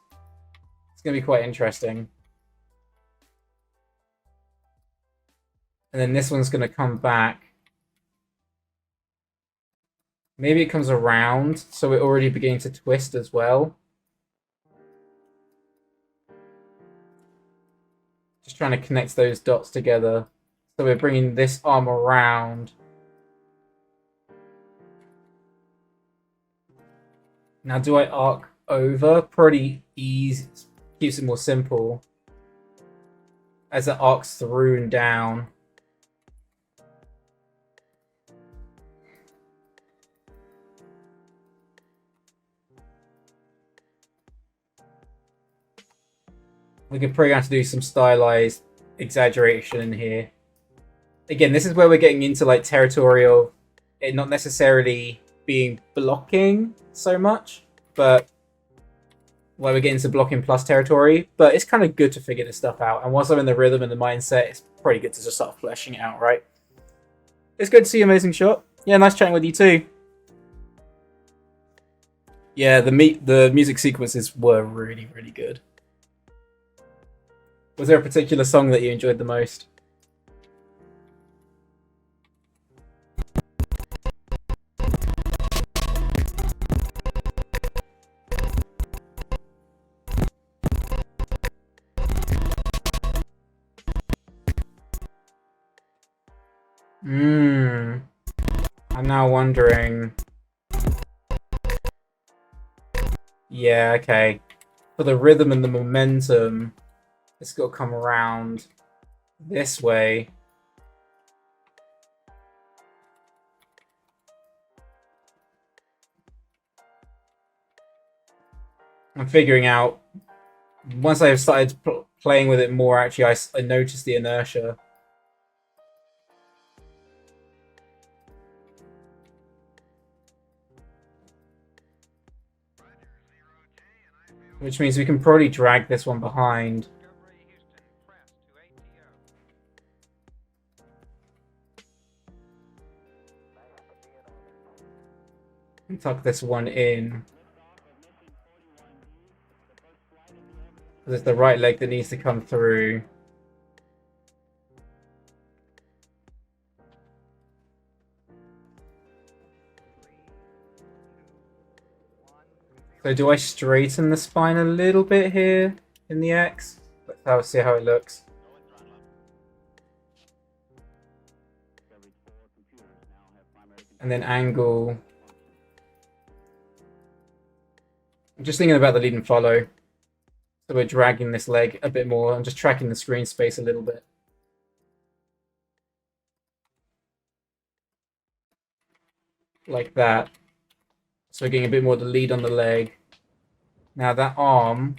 It's going to be quite interesting. And then this one's going to come back. Maybe it comes around, so we're already beginning to twist as well. Just trying to connect those dots together. So we're bringing this arm around. Now, do I arc over? Pretty easy. Keeps it more simple. As it arcs through and down. We could probably have to do some stylized exaggeration in here. Again, this is where we're getting into like territory of it not necessarily being blocking so much, but where we're getting to blocking plus territory, but it's kind of good to figure this stuff out. And once I'm in the rhythm and the mindset, it's pretty good to just start fleshing it out, right? It's good to see you, Amazing Shot. Yeah, nice chatting with you too. Yeah, the music sequences were really, really good. Was there a particular song that you enjoyed the most? I'm now wondering. Yeah, okay. For the rhythm and the momentum, it's got to come around this way. I'm figuring out. Once I've started playing with it more, actually, I noticed the inertia. Which means we can probably drag this one behind. And tuck this one in. Because it's the right leg that needs to come through. So do I straighten the spine a little bit here in the X? Let's see how it looks. And then angle. I'm just thinking about the lead and follow. So we're dragging this leg a bit more. I'm just tracking the screen space a little bit. Like that. So we're getting a bit more of the lead on the leg. Now that arm,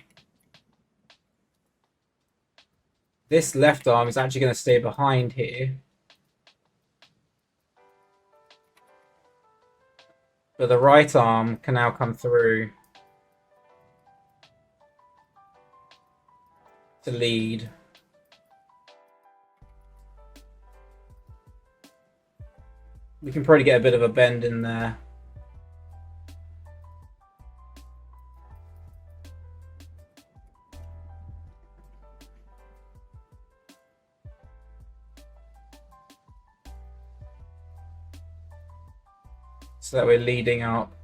this left arm is actually going to stay behind here. But the right arm can now come through to lead. We can probably get a bit of a bend in there. So that we're leading up.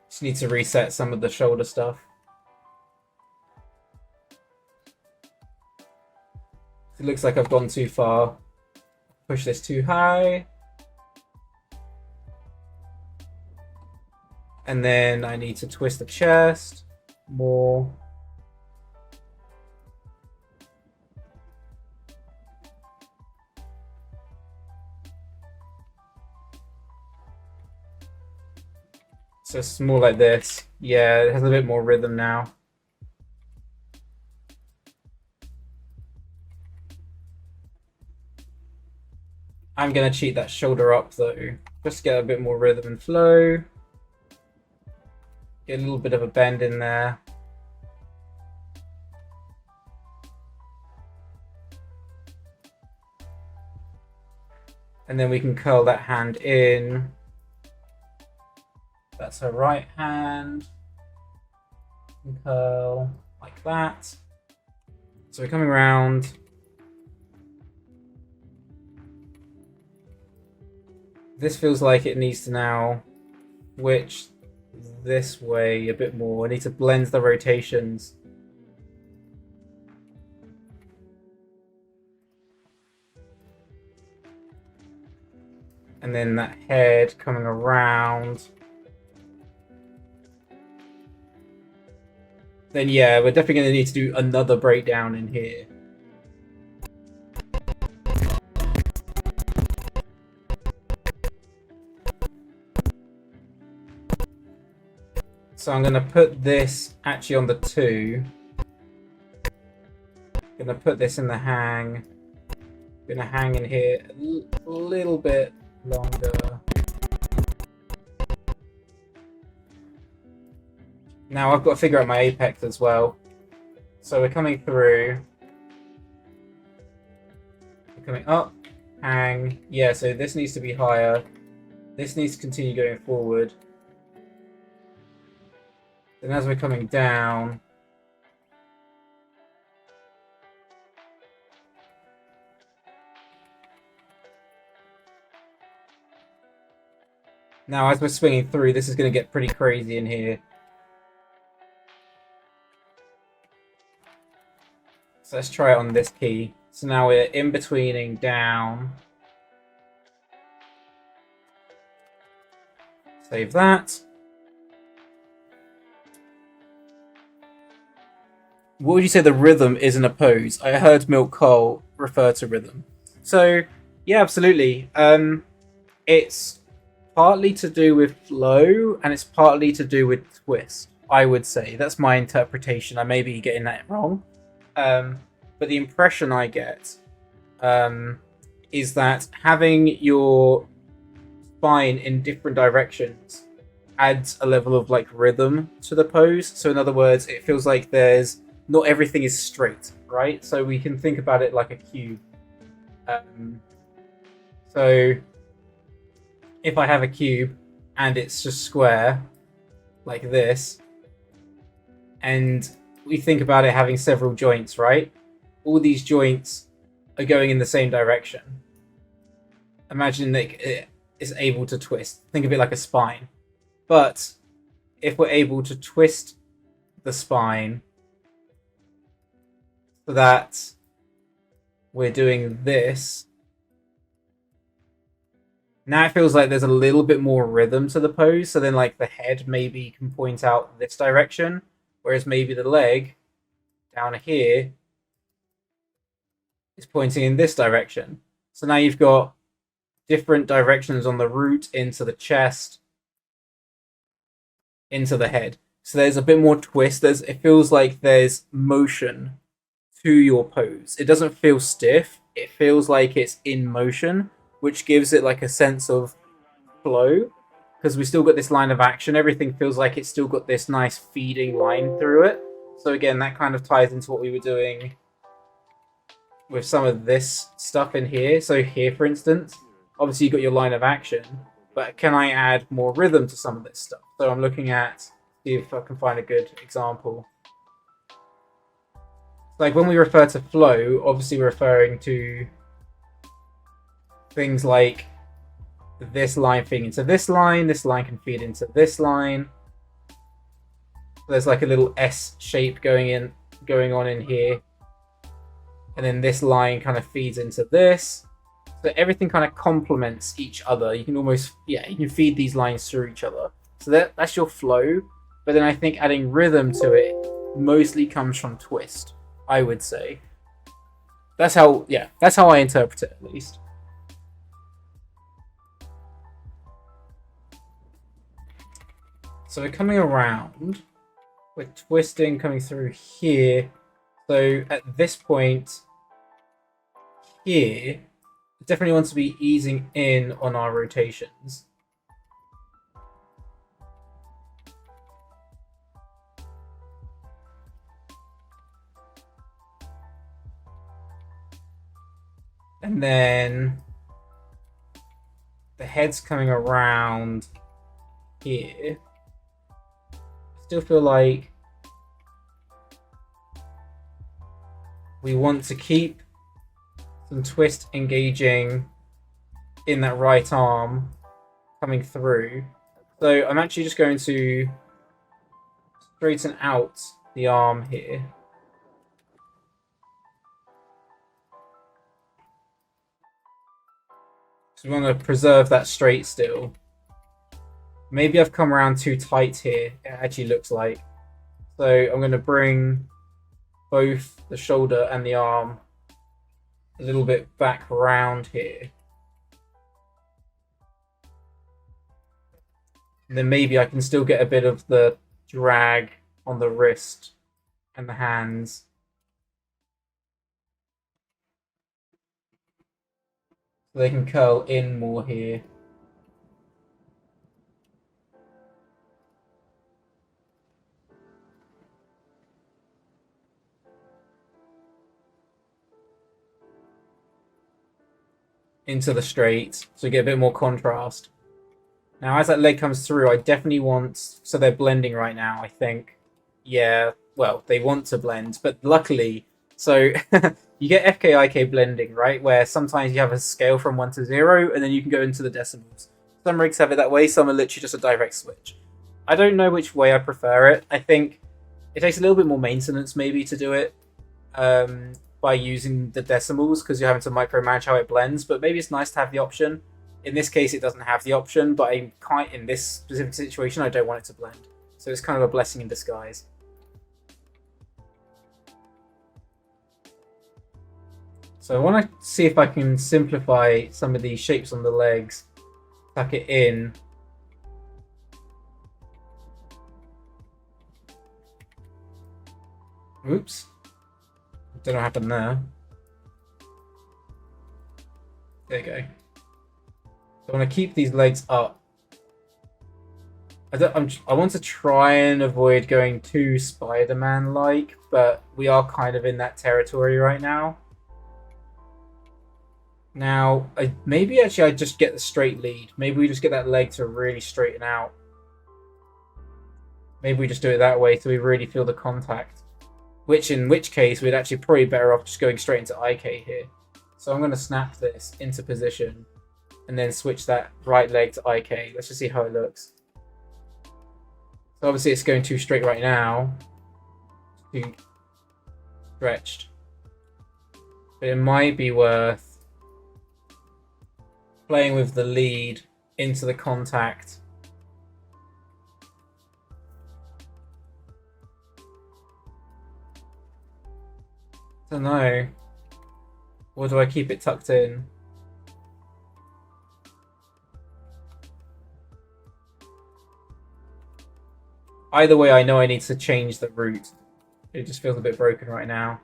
Just need to reset some of the shoulder stuff. It looks like I've gone too far. Push this too high. And then I need to twist the chest more. So it's more like this. Yeah, it has a bit more rhythm now. I'm going to cheat that shoulder up though, just to get a bit more rhythm and flow. Get a little bit of a bend in there. And then we can curl that hand in. That's her right hand. And curl like that. So we're coming around. This feels like it needs to now switch this way a bit more. I need to blend the rotations. And then that head coming around. Then yeah, we're definitely going to need to do another breakdown in here. So I'm going to put this actually on the 2. Going to put this in the hang. Going to hang in here a little bit longer. Now I've got to figure out my apex as well. So we're coming through. We're coming up. Hang. Yeah, so this needs to be higher. This needs to continue going forward. Then as we're coming down... Now as we're swinging through, this is going to get pretty crazy in here. So let's try it on this key. So now we're in-betweening down. Save that. What would you say the rhythm is in a pose? I heard Milk Cole refer to rhythm. So, yeah, absolutely. It's partly to do with flow, and it's partly to do with twist, I would say. That's my interpretation. I may be getting that wrong. But the impression I get is that having your spine in different directions adds a level of like rhythm to the pose. So in other words, it feels like there's not everything is straight, right? So we can think about it like a cube. So if I have a cube and it's just square like this, and we think about it having several joints, right? All these joints are going in the same direction. Imagine that it is able to twist. Think of it like a spine. But if we're able to twist the spine so that we're doing this, now it feels like there's a little bit more rhythm to the pose. So then like the head maybe can point out this direction, whereas maybe the leg down here is pointing in this direction. So now you've got different directions on the root into the chest, into the head. So there's a bit more twist. It feels like there's motion to your pose. It doesn't feel stiff. It feels like it's in motion, which gives it like a sense of flow, because we still got this line of action. Everything feels like it's still got this nice feeding line through it. So again, that kind of ties into what we were doing with some of this stuff in here. So here, for instance, obviously you got your line of action, but can I add more rhythm to some of this stuff? So I'm looking at, see if I can find a good example. Like when we refer to flow, obviously we're referring to things like this line feeding into this line can feed into this line. There's like a little S shape going on in here. And then this line kind of feeds into this. So everything kind of complements each other. You can almost, you can feed these lines through each other. So that's your flow. But then I think adding rhythm to it mostly comes from twist, I would say. That's how I interpret it, at least. So we're coming around. We're twisting, coming through here. So at this point here, it definitely wants to be easing in on our rotations. And then the head's coming around here. Still feel like we want to keep some twist engaging in that right arm coming through. So I'm actually just going to straighten out the arm here. So we want to preserve that straight still. Maybe I've come around too tight here, it actually looks like. So I'm going to bring both the shoulder and the arm a little bit back around here. And then maybe I can still get a bit of the drag on the wrist and the hands. So they can curl in more here. Into the straight, so you get a bit more contrast. Now, as that leg comes through, I definitely want... So they're blending right now, I think. Yeah, well, they want to blend, but luckily... So you get FKIK blending, right? Where sometimes you have a scale from 1 to 0, and then you can go into the decimals. Some rigs have it that way, some are literally just a direct switch. I don't know which way I prefer it. I think it takes a little bit more maintenance, maybe, to do it by using the decimals, because you're having to micromanage how it blends, but maybe it's nice to have the option. In this case, it doesn't have the option, but in this specific situation, I don't want it to blend. So it's kind of a blessing in disguise. So I want to see if I can simplify some of these shapes on the legs, tuck it in. Oops. Don't know what happened there. There you go. I want to keep these legs up. I want to try and avoid going too Spider-Man-like, but we are kind of in that territory right now. Now, maybe actually I just get the straight lead. Maybe we just get that leg to really straighten out. Maybe we just do it that way so we really feel the contact. In which case, we'd actually probably better off just going straight into IK here. So I'm going to snap this into position and then switch that right leg to IK. Let's just see how it looks. So obviously it's going too straight right now. Too stretched. But it might be worth playing with the lead into the contact. I don't know. Or do I keep it tucked in? Either way, I know I need to change the route. It just feels a bit broken right now.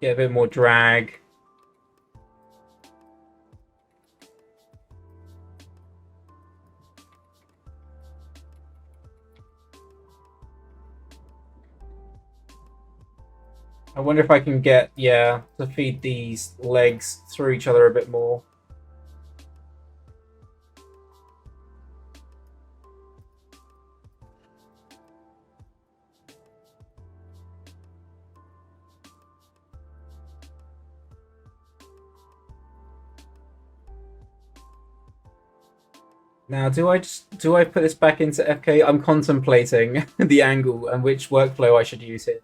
Get a bit more drag. I wonder if I can get, yeah, to feed these legs through each other a bit more. Now, do I put this back into FK? I'm contemplating the angle and which workflow I should use here.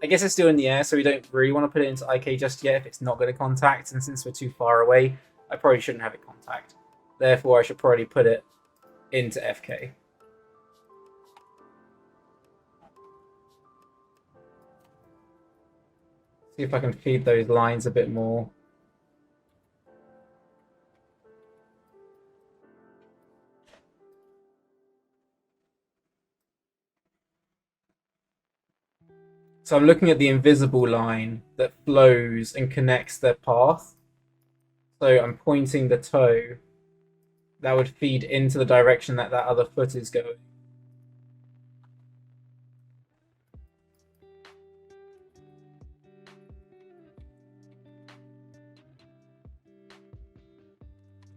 I guess it's still in the air, so we don't really want to put it into IK just yet if it's not going to contact, and since we're too far away, I probably shouldn't have it contact. Therefore, I should probably put it into FK. See if I can feed those lines a bit more. So I'm looking at the invisible line that flows and connects their path. So I'm pointing the toe. That would feed into the direction that that other foot is going.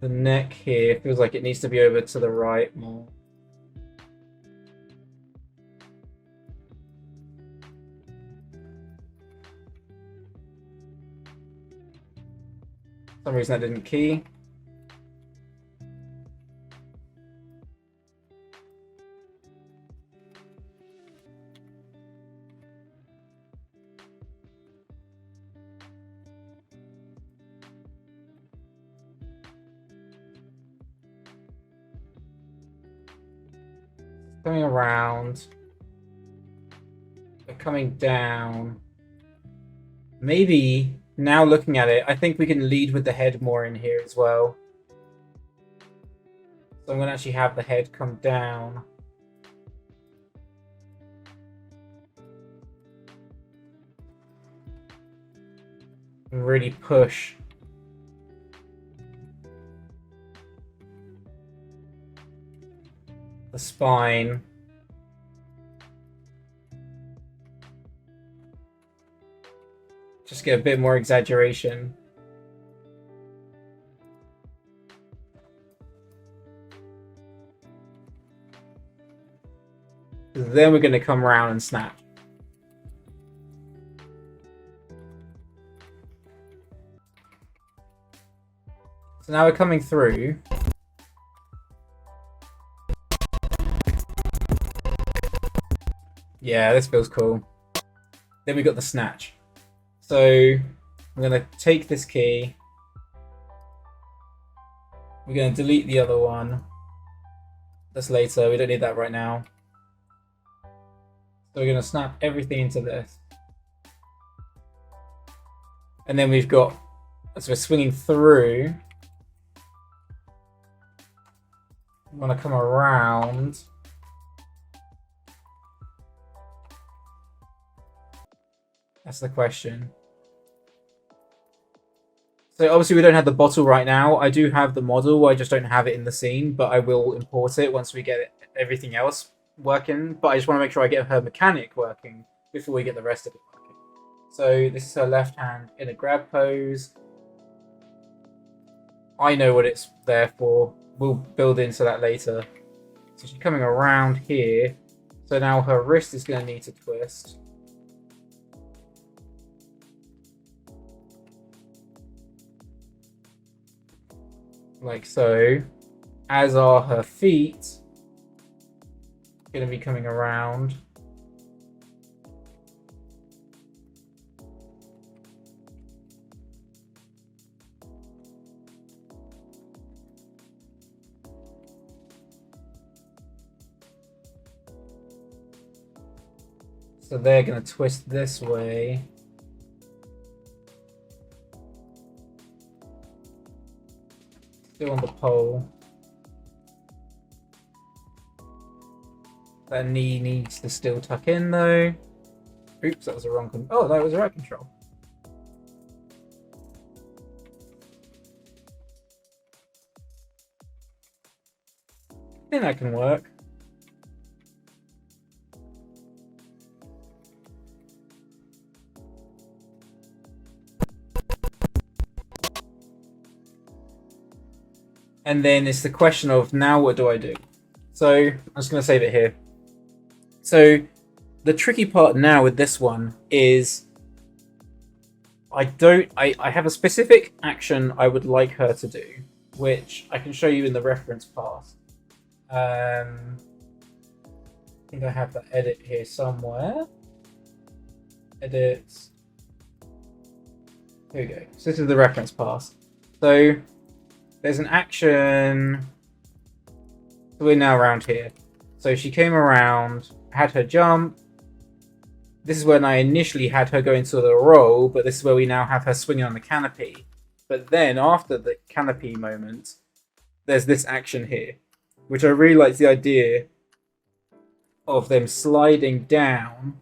The neck here feels like it needs to be over to the right more. For some reason I didn't key. Coming around. They're coming down. Maybe now looking at it, I think we can lead with the head more in here as well. So I'm going to actually have the head come down. And really push. The spine. Just get a bit more exaggeration. Then we're going to come around and snap. So now we're coming through. Yeah, this feels cool. Then we got the snatch. So I'm going to take this key. We're going to delete the other one. That's later. We don't need that right now. So we're going to snap everything into this. And then we've got, as we're swinging through, we want to come around. That's the question. So obviously we don't have the bottle right now. I do have the model, I just don't have it in the scene, but I will import it once we get everything else working. But I just want to make sure I get her mechanic working before we get the rest of it working. So this is her left hand in a grab pose. I know what it's there for. We'll build into that later. So she's coming around here. So now her wrist is going to need to twist. Like so. As are her feet. Going to be coming around. So they're going to twist this way. Still on the pole. That knee needs to still tuck in though. Oops, that was the wrong control. Oh, that was the right control. I think that can work. And then it's the question of now what do I do? So I'm just going to save it here. So the tricky part now with this one is I have a specific action I would like her to do, which I can show you in the reference path. I think I have the edit here somewhere. Edit. Here we go. So this is the reference path. So there's an action. So we're now around here. So she came around, had her jump. This is when I initially had her go into the roll, but this is where we now have her swinging on the canopy. But then after the canopy moment, there's this action here, which I really like the idea of them sliding down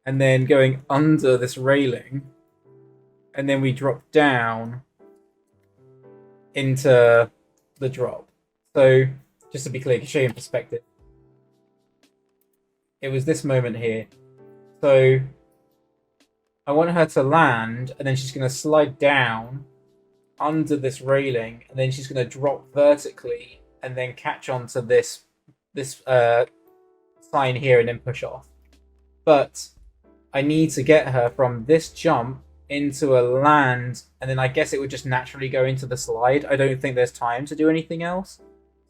and then going under this railing. And then we drop down into the drop. So just to be clear, to show you in perspective, it was this moment here. So I want her to land, and then she's going to slide down under this railing, and then she's going to drop vertically, and then catch onto this sign here, and then push off. But I need to get her from this jump into a land, and then I guess it would just naturally go into the slide. I don't think there's time to do anything else.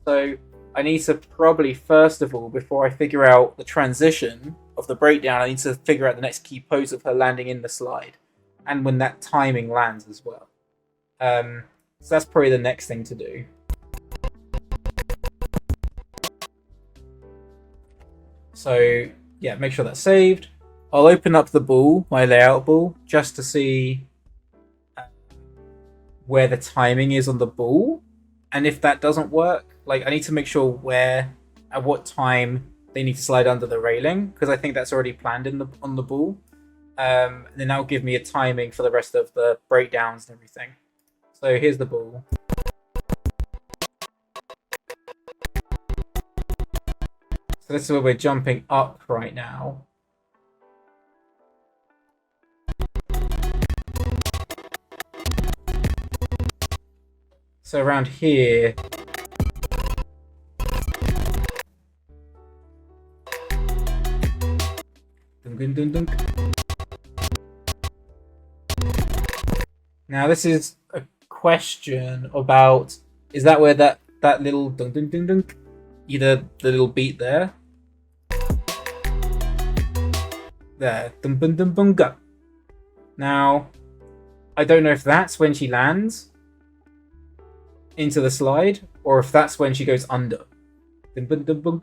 So I need to probably, first of all, before I figure out the transition of the breakdown, I need to figure out the next key pose of her landing in the slide, and when that timing lands as well. So that's probably the next thing to do. So yeah, make sure that's saved. I'll open up the ball, my layout ball, just to see where the timing is on the ball. And if that doesn't work, like I need to make sure where at what time they need to slide under the railing, because I think that's already planned on the ball. Then that'll give me a timing for the rest of the breakdowns and everything. So here's the ball. So this is where we're jumping up right now. So around here. Dun, dun, dun. Now this is a question about, is that where that little dun dun dun dun, either the little beat there, dun dun dun dun go. Now I don't know if that's when she lands into the slide, or if that's when she goes under. Dun dun dun dun.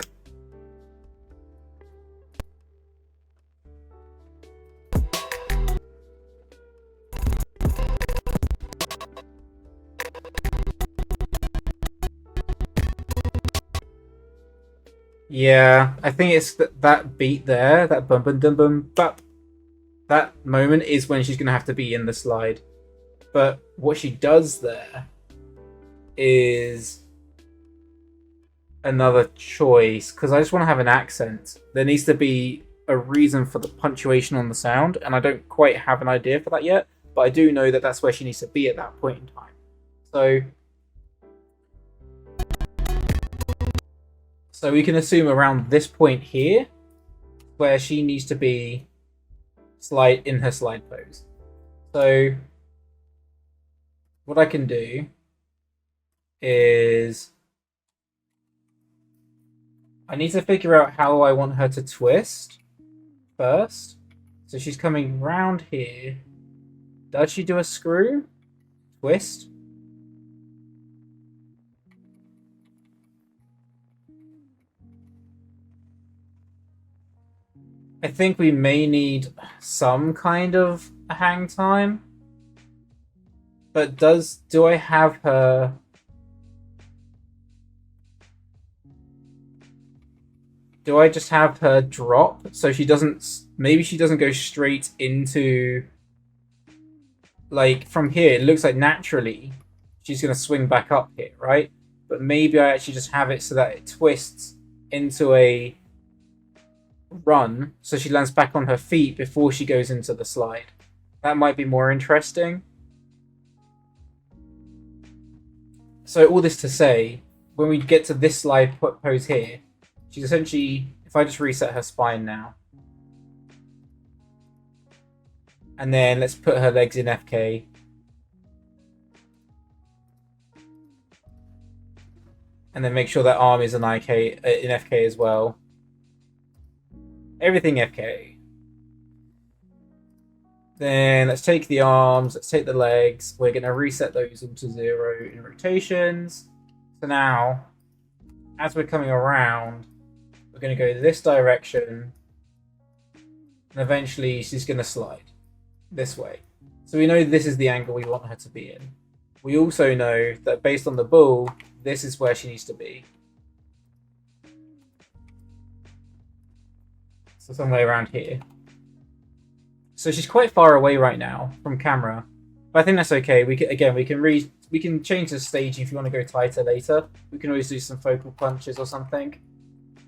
Yeah, I think it's that beat there, that bum bum dum bum bop. That moment is when she's gonna have to be in the slide. But what she does there is another choice, because I just want to have an accent. There needs to be a reason for the punctuation on the sound, and I don't quite have an idea for that yet. But I do know that that's where she needs to be at that point in time. So we can assume around this point here, where she needs to be in her slide pose. So what I can do is I need to figure out how I want her to twist first. So she's coming round here. Does she do a screw? Twist? I think we may need some kind of a hang time. But do I have her... Do I just have her drop so she doesn't... Maybe she doesn't go straight into... Like, from here, it looks like naturally she's going to swing back up here, right? But maybe I actually just have it so that it twists into a run, so she lands back on her feet before she goes into the slide. That might be more interesting. So all this to say, when we get to this slide pose here, she's essentially, if I just reset her spine now, and then let's put her legs in FK. And then make sure that arm is in FK as well. Everything FK. Then let's take the arms, let's take the legs. We're going to reset those into 0 in rotations. So now, as we're coming around, we're going to go this direction. And eventually she's going to slide this way. So we know this is the angle we want her to be in. We also know that based on the ball, this is where she needs to be. So somewhere around here. So she's quite far away right now from camera, but I think that's okay. We can change the staging if you want to go tighter later. We can always do some focal punches or something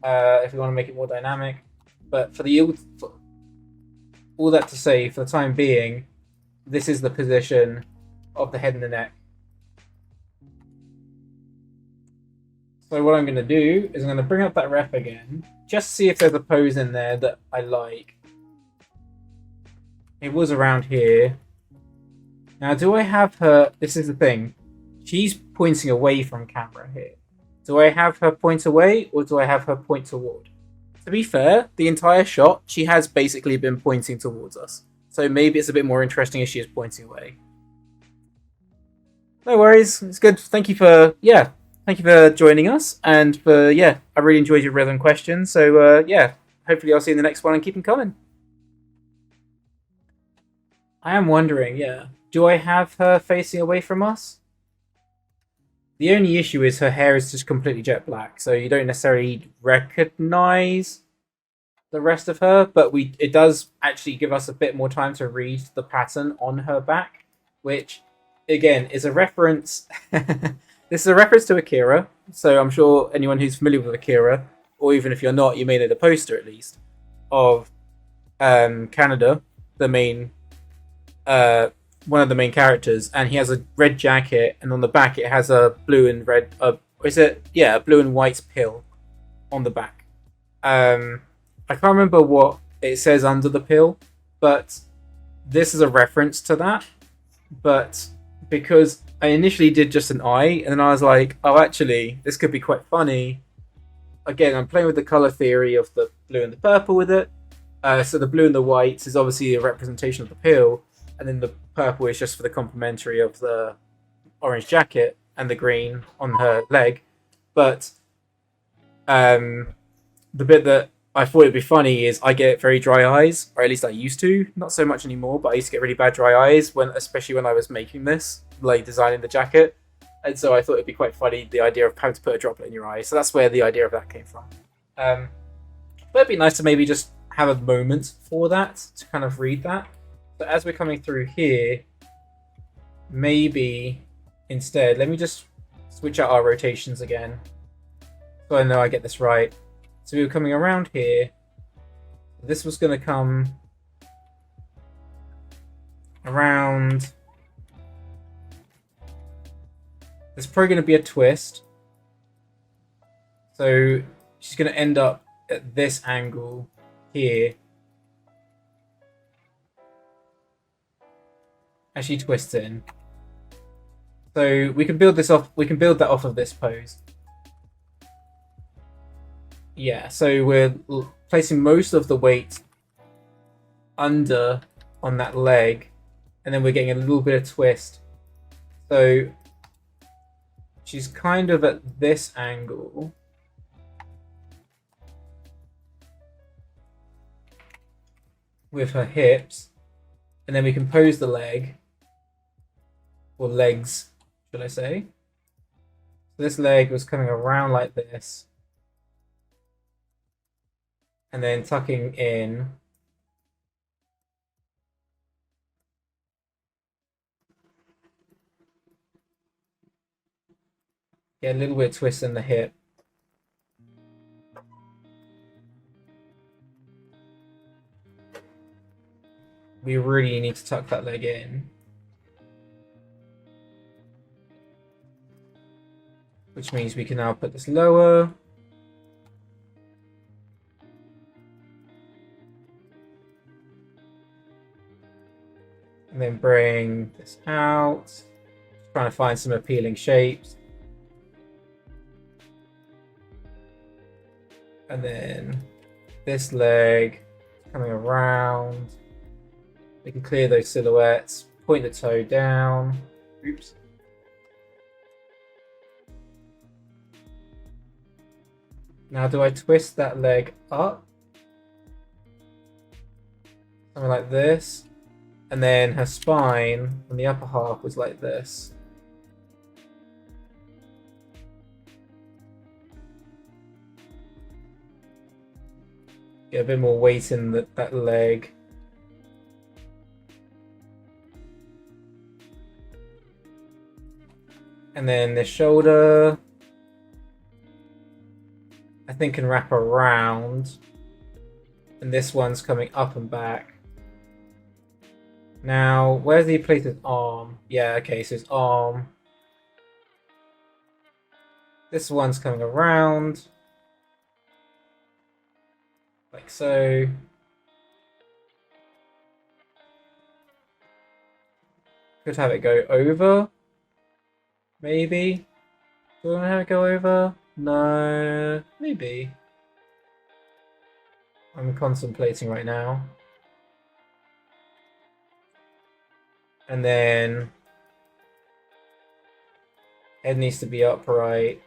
if we want to make it more dynamic. But for all that to say, for the time being, this is the position of the head and the neck. So what I'm going to do is I'm going to bring up that rep again, just see if there's a pose in there that I like. It was around here. Now, do I have her... This is the thing. She's pointing away from camera here. Do I have her point away, or do I have her point toward? To be fair, the entire shot, she has basically been pointing towards us. So maybe it's a bit more interesting if she is pointing away. No worries. It's good. Thank you for joining us, and I really enjoyed your rhythm questions. So hopefully I'll see you in the next one and keep them coming. I am wondering, Do I have her facing away from us? The only issue is her hair is just completely jet black, so you don't necessarily recognize the rest of her, but it does actually give us a bit more time to read the pattern on her back, which again is a reference. This is a reference to Akira, so I'm sure anyone who's familiar with Akira, or even if you're not, you may know the poster at least of Canada, the main one of the main characters, and he has a red jacket, and on the back it has a blue and red. Is it? Yeah, a blue and white pill on the back. I can't remember what it says under the pill, but this is a reference to that. But because I initially did just an eye, and then I was like, oh, actually, this could be quite funny. Again, I'm playing with the color theory of the blue and the purple with it. So the blue and the white is obviously a representation of the pill, and then the purple is just for the complementary of the orange jacket and the green on her leg. But the bit that I thought it'd be funny is I get very dry eyes, or at least I used to. Not so much anymore, but I used to get really bad dry eyes especially when I was making this, like designing the jacket. And so I thought it'd be quite funny, the idea of having to put a droplet in your eye. So that's where the idea of that came from. But it'd be nice to maybe just have a moment for that, to kind of read that. So as we're coming through here, maybe instead, let me just switch out our rotations again, so I know I get this right. So we were coming around here. This was going to come around. There's probably going to be a twist. So she's going to end up at this angle here as she twists in. So we can build this off. We can build that off of this pose. Yeah, so we're placing most of the weight under on that leg, and then we're getting a little bit of twist. So she's kind of at this angle. With her hips, and then we can pose the leg, or legs, should I say. So this leg was coming around like this, and then tucking in. Get a little bit of twist in the hip. We really need to tuck that leg in. Which means we can now put this lower. And then bring this out. Just trying to find some appealing shapes. And then this leg coming around. We can clear those silhouettes. Point the toe down. Oops. Now do I twist that leg up? Something like this. And then her spine on the upper half was like this. Get a bit more weight in that leg. And then the shoulder, I think, can wrap around. And this one's coming up and back. Now, where's he placed his arm? Yeah, okay, so his arm. This one's coming around. Like so. Could have it go over. Maybe. Do I want to have it go over? No. Maybe. I'm contemplating right now. And then head needs to be upright.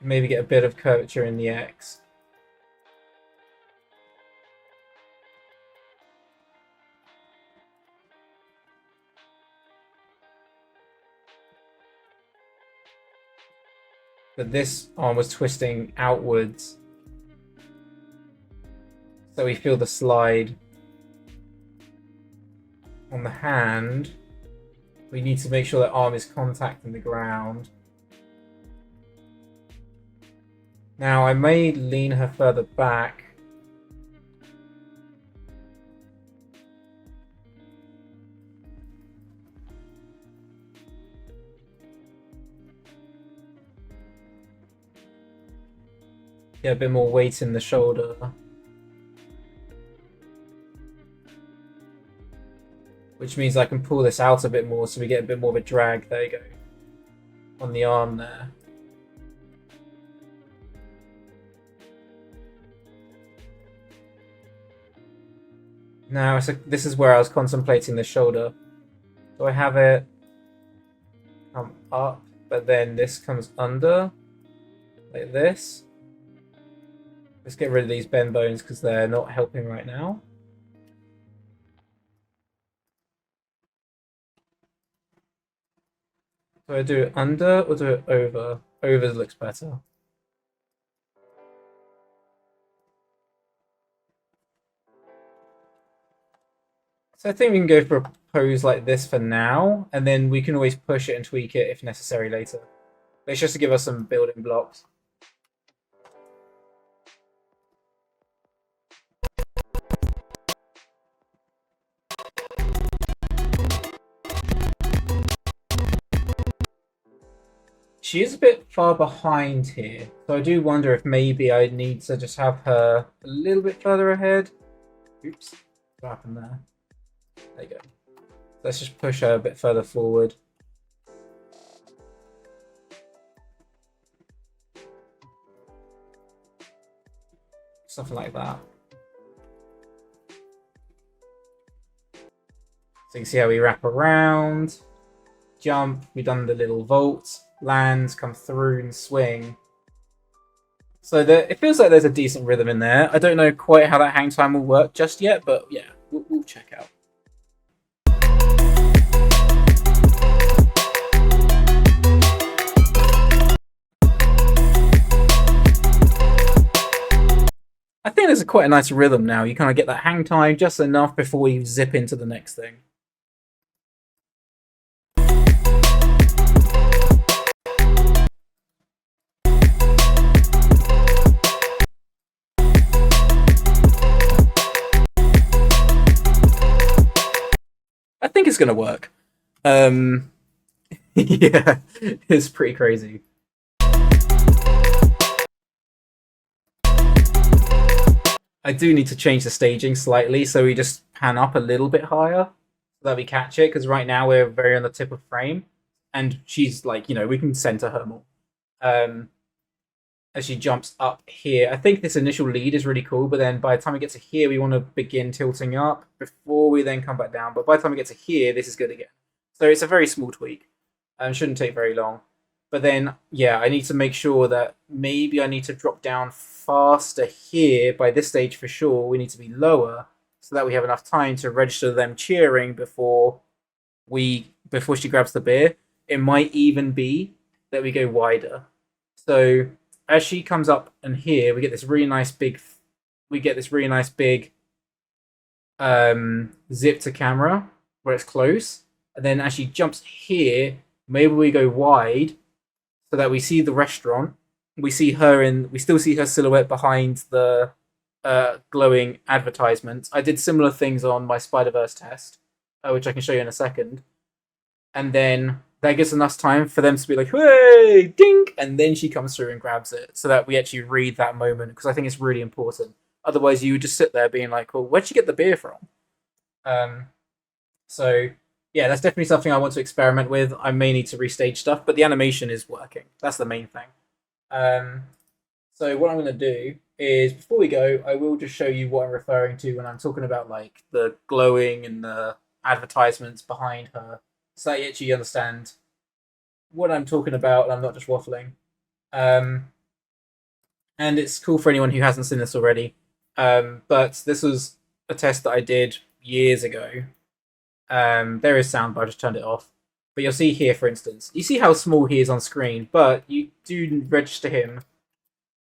Maybe get a bit of curvature in the X. that this arm was twisting outwards. So we feel the slide on the hand. We need to make sure that arm is contacting the ground. Now I may lean her further back. Get a bit more weight in the shoulder. Which means I can pull this out a bit more so we get a bit more of a drag. There you go. On the arm there. Now, so this is where I was contemplating the shoulder. So I have it come up, but then this comes under, like this. Let's get rid of these bend bones because they're not helping right now. Do I do it under or do it over? Over looks better. So I think we can go for a pose like this for now, and then we can always push it and tweak it if necessary later. But it's just to give us some building blocks. She is a bit far behind here, so I do wonder if maybe I need to just have her a little bit further ahead. Oops, what happened there? There you go. Let's just push her a bit further forward. Something like that. So you can see how we wrap around, jump, we've done the little vault, land, come through and swing. So it feels like there's a decent rhythm in there. I don't know quite how that hang time will work just yet, but yeah, we'll check out. I think there's quite a nice rhythm now. You kind of get that hang time just enough before you zip into the next thing. I think it's going to work. Yeah, it's pretty crazy. I do need to change the staging slightly, so we just pan up a little bit higher so that we catch it, because right now we're very on the tip of frame, and she's like, you know, we can center her more. As she jumps up here. I think this initial lead is really cool, but then by the time we get to here, we want to begin tilting up before we then come back down. But by the time we get to here, this is good again. So it's a very small tweak. Shouldn't take very long. But then, yeah, I need to make sure that maybe I need to drop down faster here. By this stage, for sure, we need to be lower so that we have enough time to register them cheering before she grabs the beer. It might even be that we go wider. So as she comes up and here, we get this really nice big zip to camera where it's close. And then as she jumps here, maybe we go wide so that we see the restaurant. We still see her silhouette behind the glowing advertisements. I did similar things on my Spider-Verse test, which I can show you in a second. And then that gives enough time for them to be like, hey, ding! And then she comes through and grabs it so that we actually read that moment, because I think it's really important. Otherwise, you would just sit there being like, well, where'd she get the beer from? So, yeah, that's definitely something I want to experiment with. I may need to restage stuff, but the animation is working. That's the main thing. So what I'm going to do is, before we go, I will just show you what I'm referring to when I'm talking about like the glowing and the advertisements behind her, so that you actually understand what I'm talking about and I'm not just waffling. And it's cool for anyone who hasn't seen this already. But this was a test that I did years ago. There is sound, but I just turned it off. But you'll see here, for instance, you see how small he is on screen, but you do register him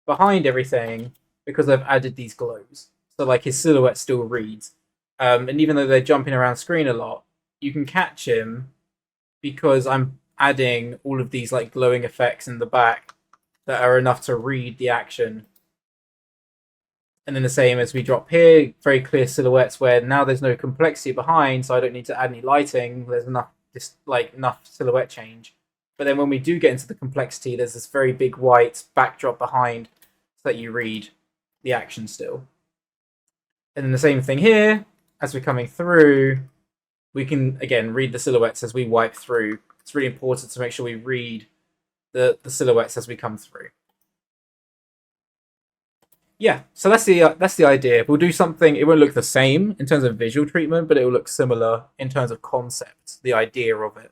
behind everything because I've added these glows. So like his silhouette still reads. And even though they're jumping around screen a lot, you can catch him because I'm adding all of these like glowing effects in the back that are enough to read the action. And then the same as we drop here, very clear silhouettes where now there's no complexity behind, so I don't need to add any lighting. There's enough silhouette change. But then when we do get into the complexity, there's this very big white backdrop behind so that you read the action still. And then the same thing here, as we're coming through, we can again read the silhouettes as we wipe through. It's really important to make sure we read the silhouettes as we come through. Yeah, so that's the idea. We'll do something. It won't look the same in terms of visual treatment, but it will look similar in terms of concept, the idea of it.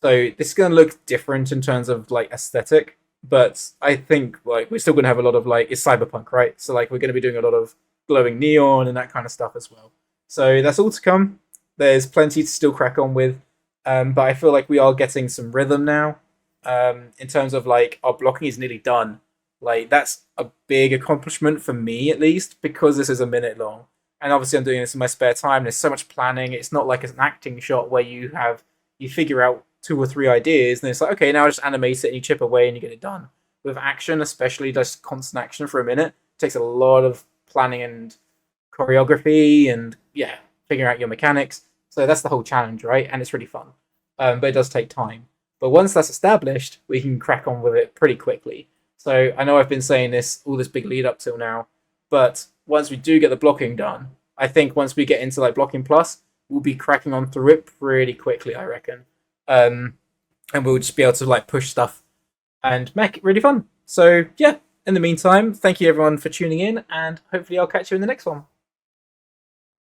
So this is going to look different in terms of like aesthetic, but I think like we're still going to have a lot of like it's cyberpunk, right? So like we're going to be doing a lot of glowing neon and that kind of stuff as well. So that's all to come. There's plenty to still crack on with, but I feel like we are getting some rhythm now. In terms of like our blocking is nearly done. Like that's a big accomplishment for me at least because this is a minute long, and obviously I'm doing this in my spare time. There's so much planning. It's not like it's an acting shot where you figure out 2 or 3 ideas and it's like okay now I just animate it and you chip away and you get it done. With action, especially just constant action for a minute, it takes a lot of planning and choreography and yeah figuring out your mechanics. So that's the whole challenge, right? And it's really fun, but it does take time. But once that's established, we can crack on with it pretty quickly. So I know I've been saying all this big lead up till now, but once we do get the blocking done, I think once we get into like blocking plus, we'll be cracking on through it pretty quickly, I reckon. And we'll just be able to like push stuff and make it really fun. So yeah, in the meantime, thank you everyone for tuning in, and hopefully I'll catch you in the next one.